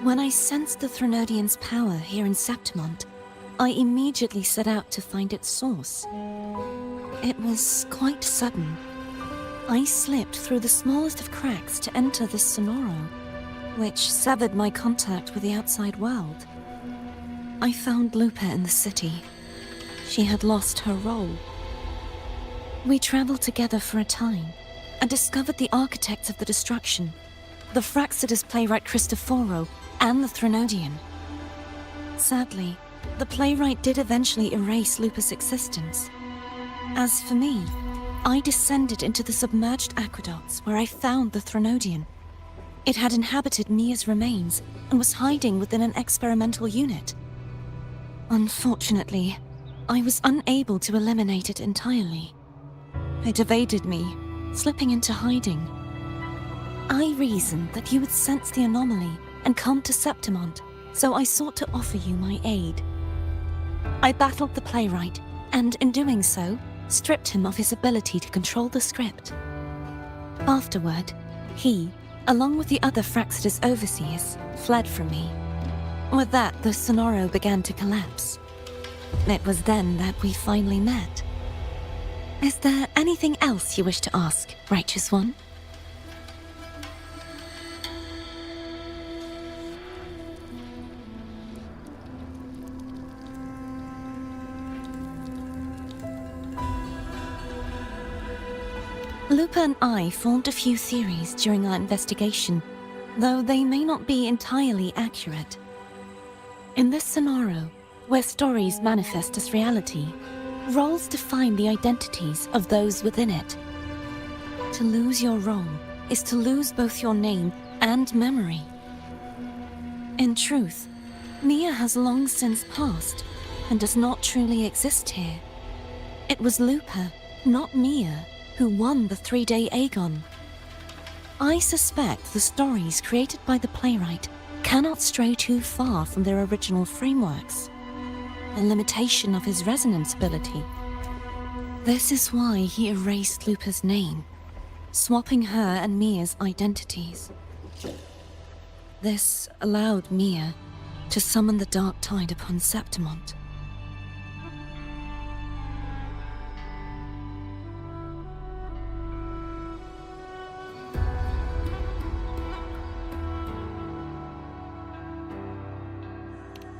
[SPEAKER 4] When I sensed the Threnodian's power here in Septimont, I immediately set out to find its source. It was quite sudden. I slipped through the smallest of cracks to enter the Sonoro, which severed my contact with the outside world. I found Lupa in the city. She had lost her role. We traveled together for a time and discovered the architects of the destruction, the Fraxidus playwright Christoforo and the Threnodian. Sadly, the playwright did eventually erase Lupa's existence. As for me, I descended into the submerged aqueducts where I found the Threnodian. It had inhabited Mia's remains and was hiding within an experimental unit. Unfortunately, I was unable to eliminate it entirely. It evaded me, slipping into hiding. I reasoned that you would sense the anomaly and come to Septimont, so I sought to offer you my aid. I battled the playwright, and in doing so, stripped him of his ability to control the script. Afterward, he, along with the other Fraxidus overseers, fled from me. With that, the Sonoro began to collapse. It was then that we finally met. Is there anything else you wish to ask, Righteous One? Lupa and I formed a few theories during our investigation, though they may not be entirely accurate. In this Sonoro, where stories manifest as reality, roles define the identities of those within it. To lose your role is to lose both your name and memory. In truth, Mia has long since passed and does not truly exist here. It was Lupa, not Mia, who won the 3-day Aegon. I suspect the stories created by the playwright cannot stray too far from their original frameworks, a limitation of his resonance ability. This is why he erased Lupa's name, swapping her and Mia's identities. This allowed Mia to summon the Dark Tide upon Septimont.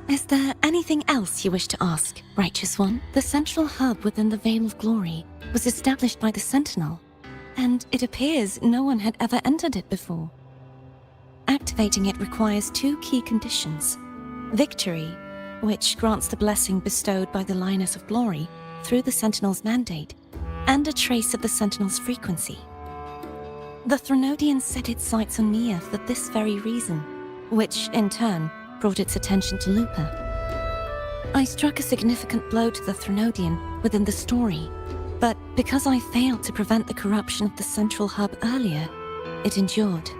[SPEAKER 4] Is there anything else you wish to ask, Righteous One? The central hub within the Veil of Glory was established by the Sentinel, and it appears no one had ever entered it before. Activating it requires 2 key conditions: victory, which grants the blessing bestowed by the Lioness of Glory through the Sentinel's mandate, and a trace of the Sentinel's frequency. The Threnodian set its sights on Mia for this very reason, which, in turn, brought its attention to Lupa. I struck a significant blow to the Threnodian within the story, but because I failed to prevent the corruption of the central hub earlier, it endured,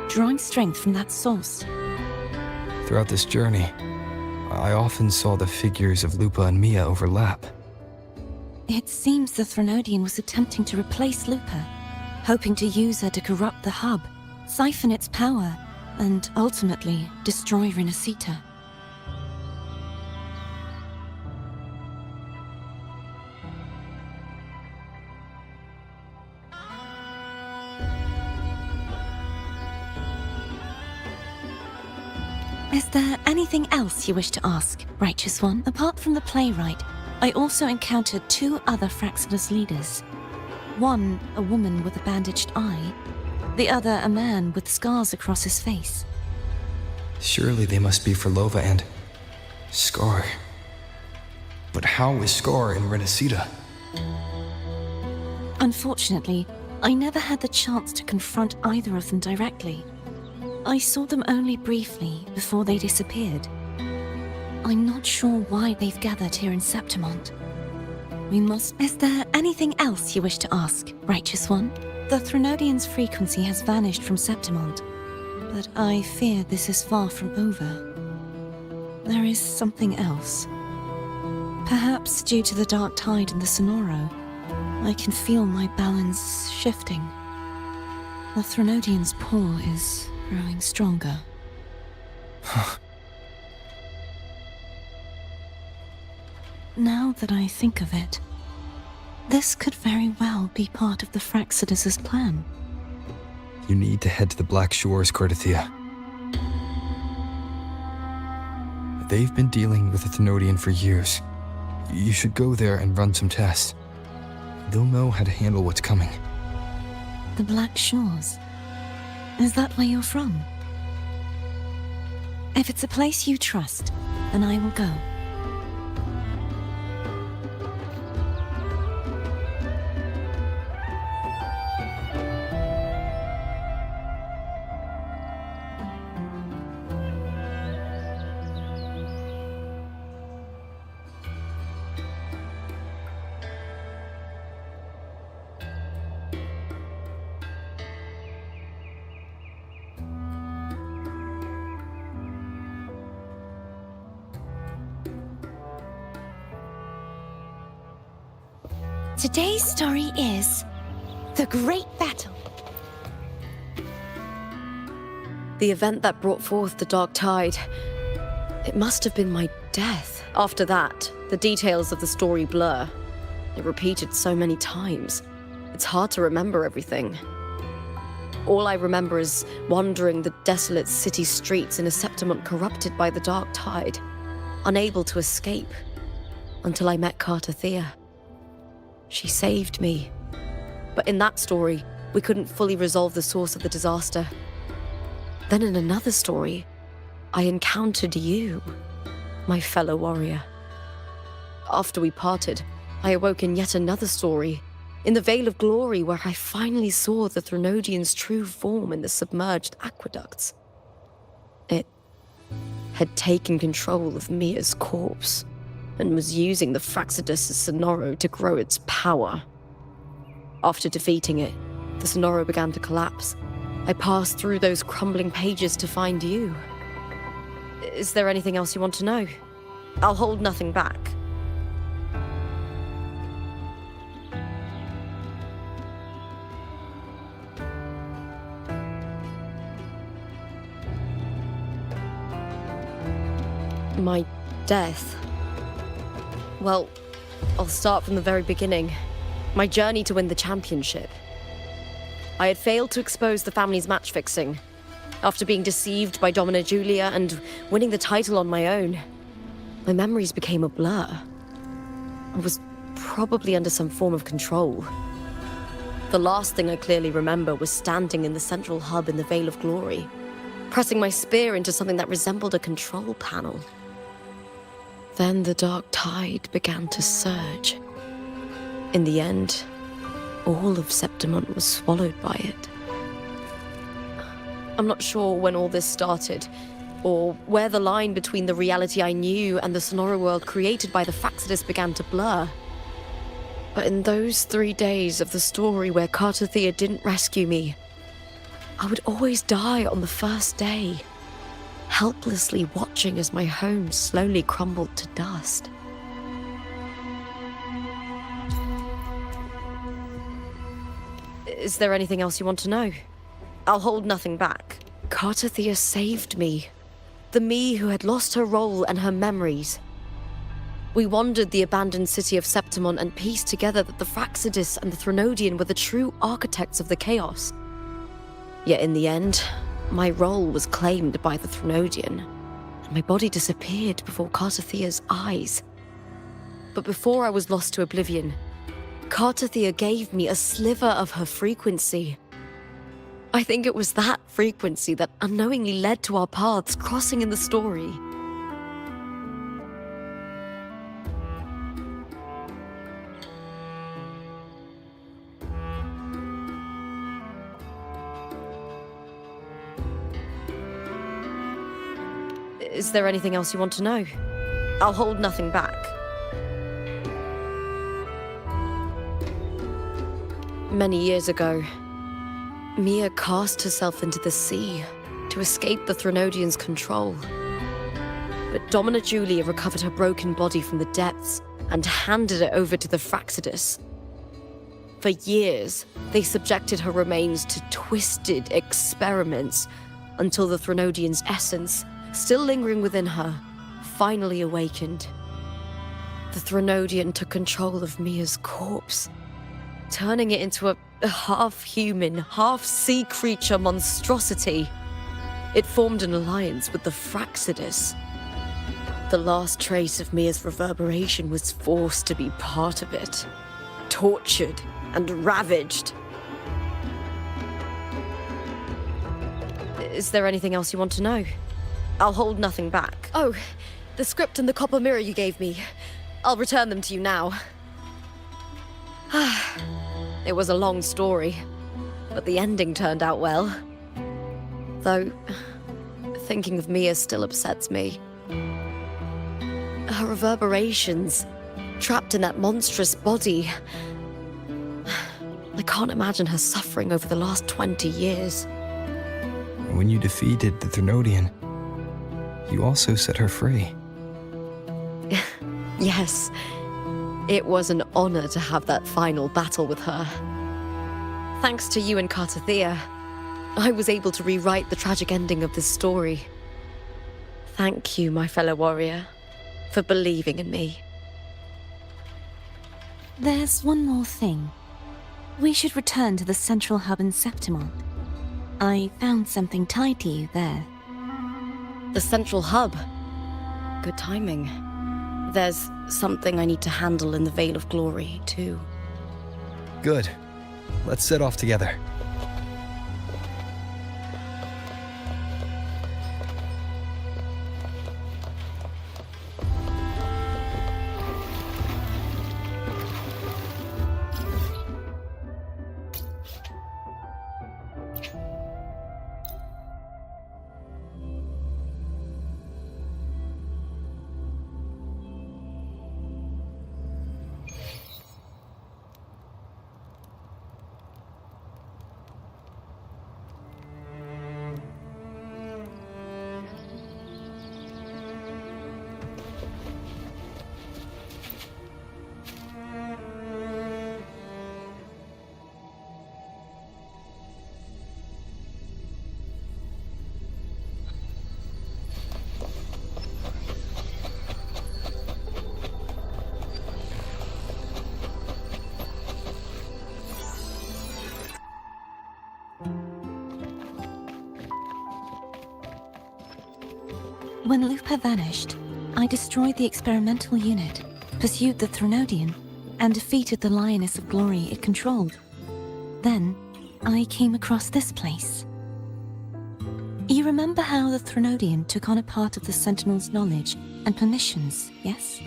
[SPEAKER 4] drawing strength from that source.
[SPEAKER 3] Throughout this journey, I often saw the figures of Lupa and Mia overlap.
[SPEAKER 4] It seems the Threnodian was attempting to replace Lupa, hoping to use her to corrupt the hub, siphon its power, and ultimately destroy Renacita. Is there anything else you wish to ask, Righteous One? Apart from the playwright, I also encountered 2 other Fraxidus leaders. One, a woman with a bandaged eye, the other a man with scars across his face.
[SPEAKER 3] Surely they must be for Lova and Scar. But how is Scar in Renacita?
[SPEAKER 4] Unfortunately, I never had the chance to confront either of them directly. I saw them only briefly before they disappeared. I'm not sure why they've gathered here in Septimont. We must... Is there anything else you wish to ask, Righteous One? The Threnodian's frequency has vanished from Septimont, but I fear this is far from over. There is something else. Perhaps due to the Dark Tide in the Sonoro, I can feel my balance shifting. The Threnodian's pull is growing stronger. Now that I think of it, this could very well be part of the Fraxidus' plan.
[SPEAKER 3] You need to head to the Black Shores, Cardathia. They've been dealing with the Thenodian for years. You should go there and run some tests. They'll know how to handle what's coming.
[SPEAKER 4] The Black Shores? Is that where you're from? If it's a place you trust, then I will go.
[SPEAKER 12] Today's story is The Great Battle.
[SPEAKER 8] The event that brought forth the Dark Tide. It must have been my death. After that, the details of the story blur. It repeated so many times. It's hard to remember everything. All I remember is wandering the desolate city streets in a Septimont corrupted by the Dark Tide, unable to escape, until I met Cardathia. She saved me. But in that story, we couldn't fully resolve the source of the disaster. Then in another story, I encountered you, my fellow warrior. After we parted, I awoke in yet another story, in the Vale of Glory, where I finally saw the Thenodian's true form in the submerged aqueducts. It had taken control of Mia's corpse, and was using the Fraxidus' Sonoro to grow its power. After defeating it, the Sonoro began to collapse. I passed through those crumbling pages to find you. Is there anything else you want to know? I'll hold nothing back. My death. Well, I'll start from the very beginning. My journey to win the championship. I had failed to expose the family's match fixing. After being deceived by Domina Julia and winning the title on my own, my memories became a blur. I was probably under some form of control. The last thing I clearly remember was standing in the central hub in the Vale of Glory, pressing my spear into something that resembled a control panel. Then the Dark Tide began to surge. In the end, all of Septimont was swallowed by it. I'm not sure when all this started, or where the line between the reality I knew and the Sonoro world created by the Fraxidus began to blur. But in those 3 days of the story where Cardathia didn't rescue me, I would always die on the first day, helplessly watching as my home slowly crumbled to dust. Is there anything else you want to know? I'll hold nothing back. Cardathia saved me. The me who had lost her role and her memories. We wandered the abandoned city of Septimont and pieced together that the Fraxidus and the Thenodian were the true architects of the chaos. Yet in the end, my role was claimed by the Thenodian, and my body disappeared before Cardathia's eyes. But before I was lost to oblivion, Cardathia gave me a sliver of her frequency. I think it was that frequency that unknowingly led to our paths crossing in the story. Is there anything else you want to know? I'll hold nothing back. Many years ago, Mia cast herself into the sea to escape the Thenodian's control. But Domina Julia recovered her broken body from the depths and handed it over to the Fraxidus. For years, they subjected her remains to twisted experiments until the Thenodian's essence still lingering within her, finally awakened. The Threnodian took control of Mia's corpse, turning it into a half-human, half-sea creature monstrosity. It formed an alliance with the Fraxidus. The last trace of Mia's reverberation was forced to be part of it, tortured and ravaged. Is there anything else you want to know? I'll hold nothing back. Oh, the script and the copper mirror you gave me. I'll return them to you now. It was a long story, but the ending turned out well. Though, thinking of Mia still upsets me. Her reverberations, trapped in that monstrous body. I can't imagine her suffering over the last 20 years.
[SPEAKER 3] When you defeated the Threnodian, you also set her free.
[SPEAKER 8] Yes, it was an honor to have that final battle with her. Thanks to you and Cartathea, I was able to rewrite the tragic ending of this story. Thank you, my fellow warrior, for believing in me.
[SPEAKER 12] There's one more thing. We should return to the central hub in Septimont. I found something tied to you there.
[SPEAKER 8] The central hub. Good timing. There's something I need to handle in the Veil of Glory, too.
[SPEAKER 3] Good. Let's set off together.
[SPEAKER 12] When Lupa vanished, I destroyed the experimental unit, pursued the Threnodian, and defeated the Lioness of Glory it controlled. Then, I came across this place. You remember how the Threnodian took on a part of the Sentinel's knowledge and permissions, yes?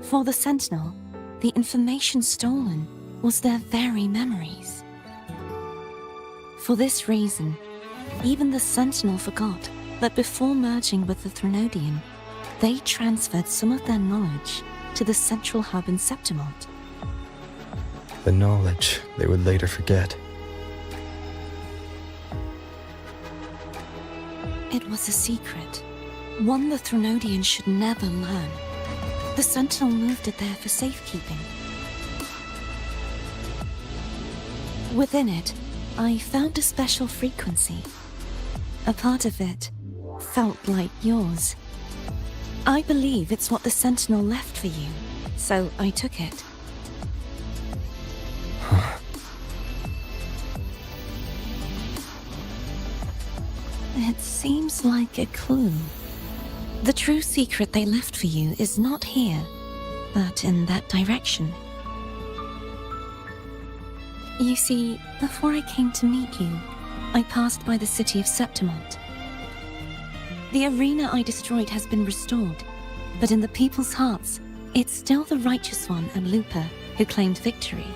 [SPEAKER 12] For the Sentinel, the information stolen was their very memories. For this reason, even the Sentinel forgot that before merging with the Threnodian, they transferred some of their knowledge to the central hub in Septimont.
[SPEAKER 3] The knowledge they would later forget.
[SPEAKER 12] It was a secret, one the Threnodian should never learn. The Sentinel moved it there for safekeeping. Within it, I found a special frequency. A part of it felt like yours. I believe it's what the Sentinel left for you, so I took it. It seems like a clue. The true secret they left for you is not here, but in that direction. You see, before I came to meet you, I passed by the city of Septimont. The arena I destroyed has been restored, but in the people's hearts, it's still the Righteous One and Lupa who claimed victory.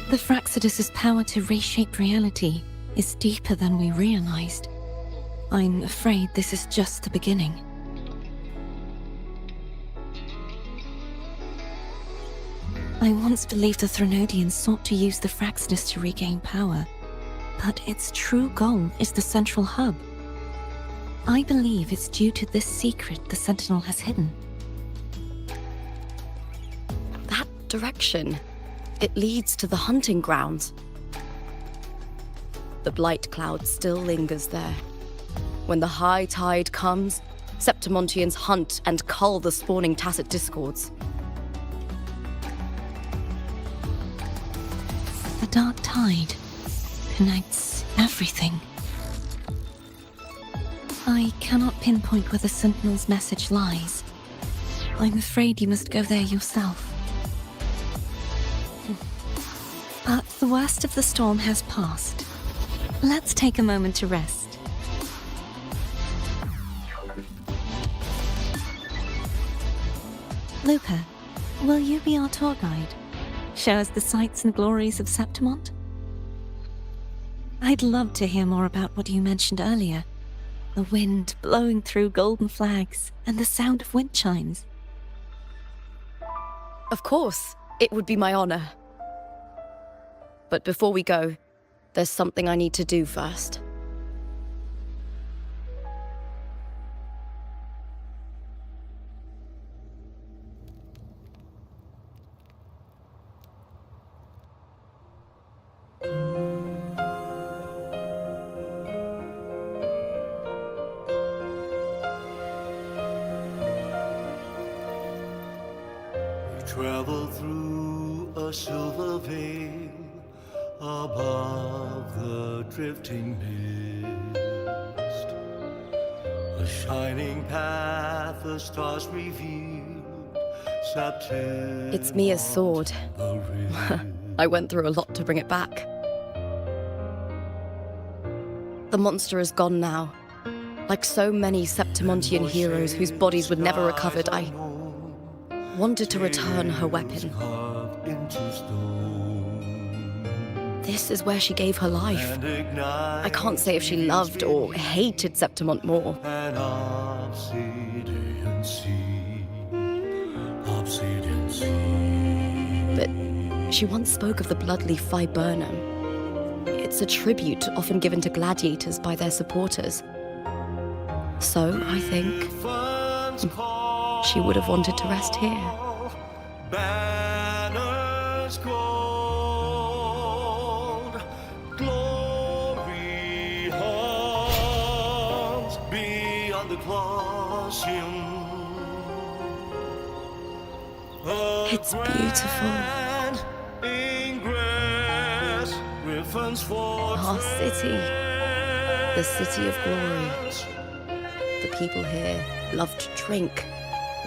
[SPEAKER 12] The Fraxidus' power to reshape reality is deeper than we realized. I'm afraid this is just the beginning. I once believed the Threnodians sought to use the Fraxidus to regain power, but its true goal is the central hub. I believe it's due to this secret the Sentinel has hidden.
[SPEAKER 8] That direction. It leads to the hunting grounds. The blight cloud still lingers there. When the high tide comes, Septimontians hunt and cull the spawning Tacet discords.
[SPEAKER 12] The dark tide connects everything. I cannot pinpoint where the Sentinel's message lies. I'm afraid you must go there yourself. But the worst of the storm has passed. Let's take a moment to rest. Luca, will you be our tour guide? Show us the sights and glories of Septimont? I'd love to hear more about what you mentioned earlier. The wind blowing through golden flags and the sound of wind chimes.
[SPEAKER 8] Of course, it would be my honor. But before we go, there's something I need to do first.
[SPEAKER 13] Travel through a silver veil above the drifting mist. A shining path, the stars revealed.
[SPEAKER 8] It's Mia's sword. I went through a lot to bring it back. The monster is gone now. Like so many Septimontian heroes whose bodies would never recovered, I wanted to return her weapon. This is where she gave her life. I can't say if she loved or hated Septimont more. But she once spoke of the bloodleaf viburnum. It's a tribute often given to gladiators by their supporters. So, I think she would have wanted to rest here.
[SPEAKER 13] Banners gold, glory hangs beyond the Colosseum.
[SPEAKER 8] It's beautiful. Our city, the city of glory. The people here love to drink,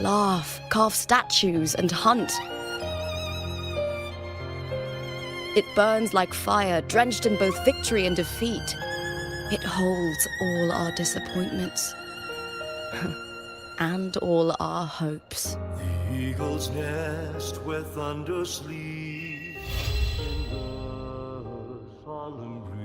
[SPEAKER 8] laugh, carve statues, and hunt. It burns like fire, drenched in both victory and defeat. It holds all our disappointments and all our hopes.
[SPEAKER 13] The eagle's nest where thunder sleeps in the solemn breeze.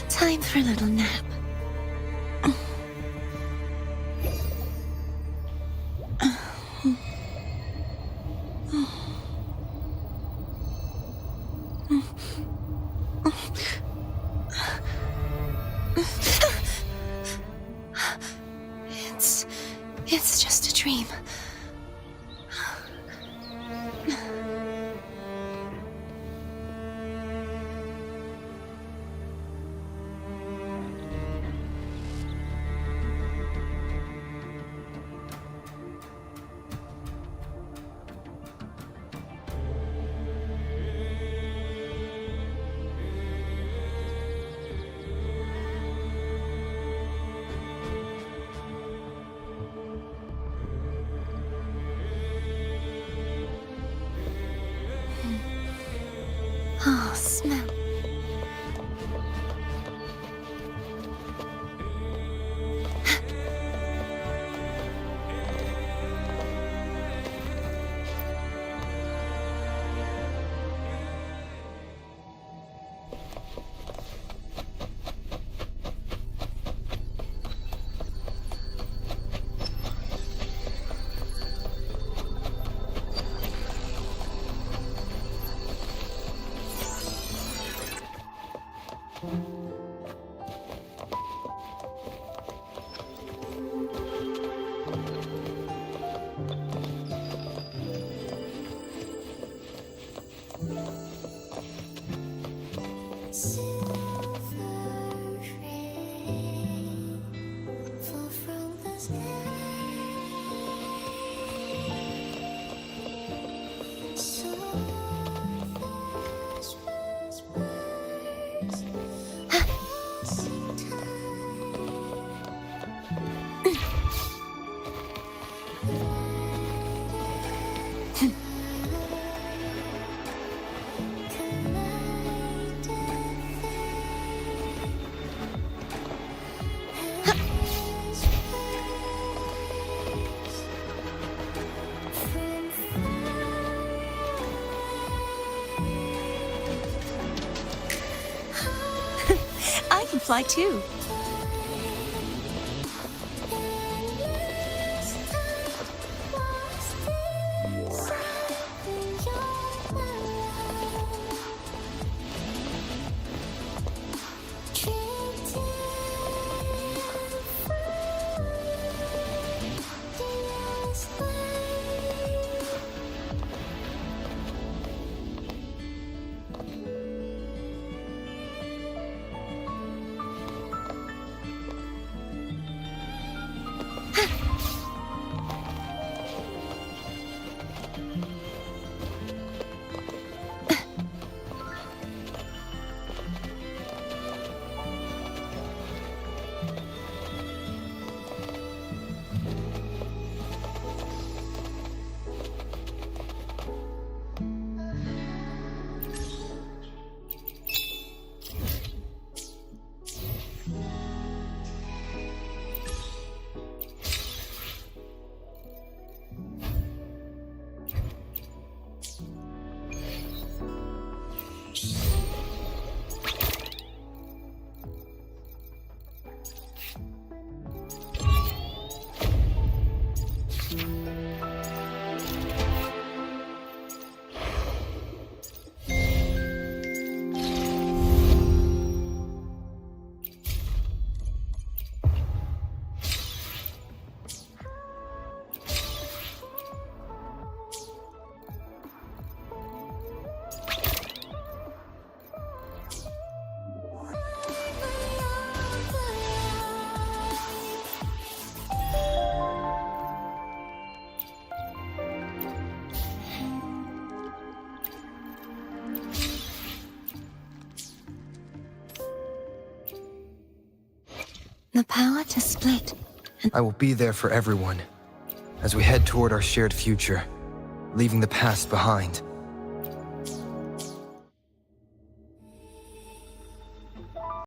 [SPEAKER 12] Time for a little nap. It's just a dream. Oh, smell. fly too. The power to split.
[SPEAKER 3] I will be there for everyone as we head toward our shared future, leaving the past behind.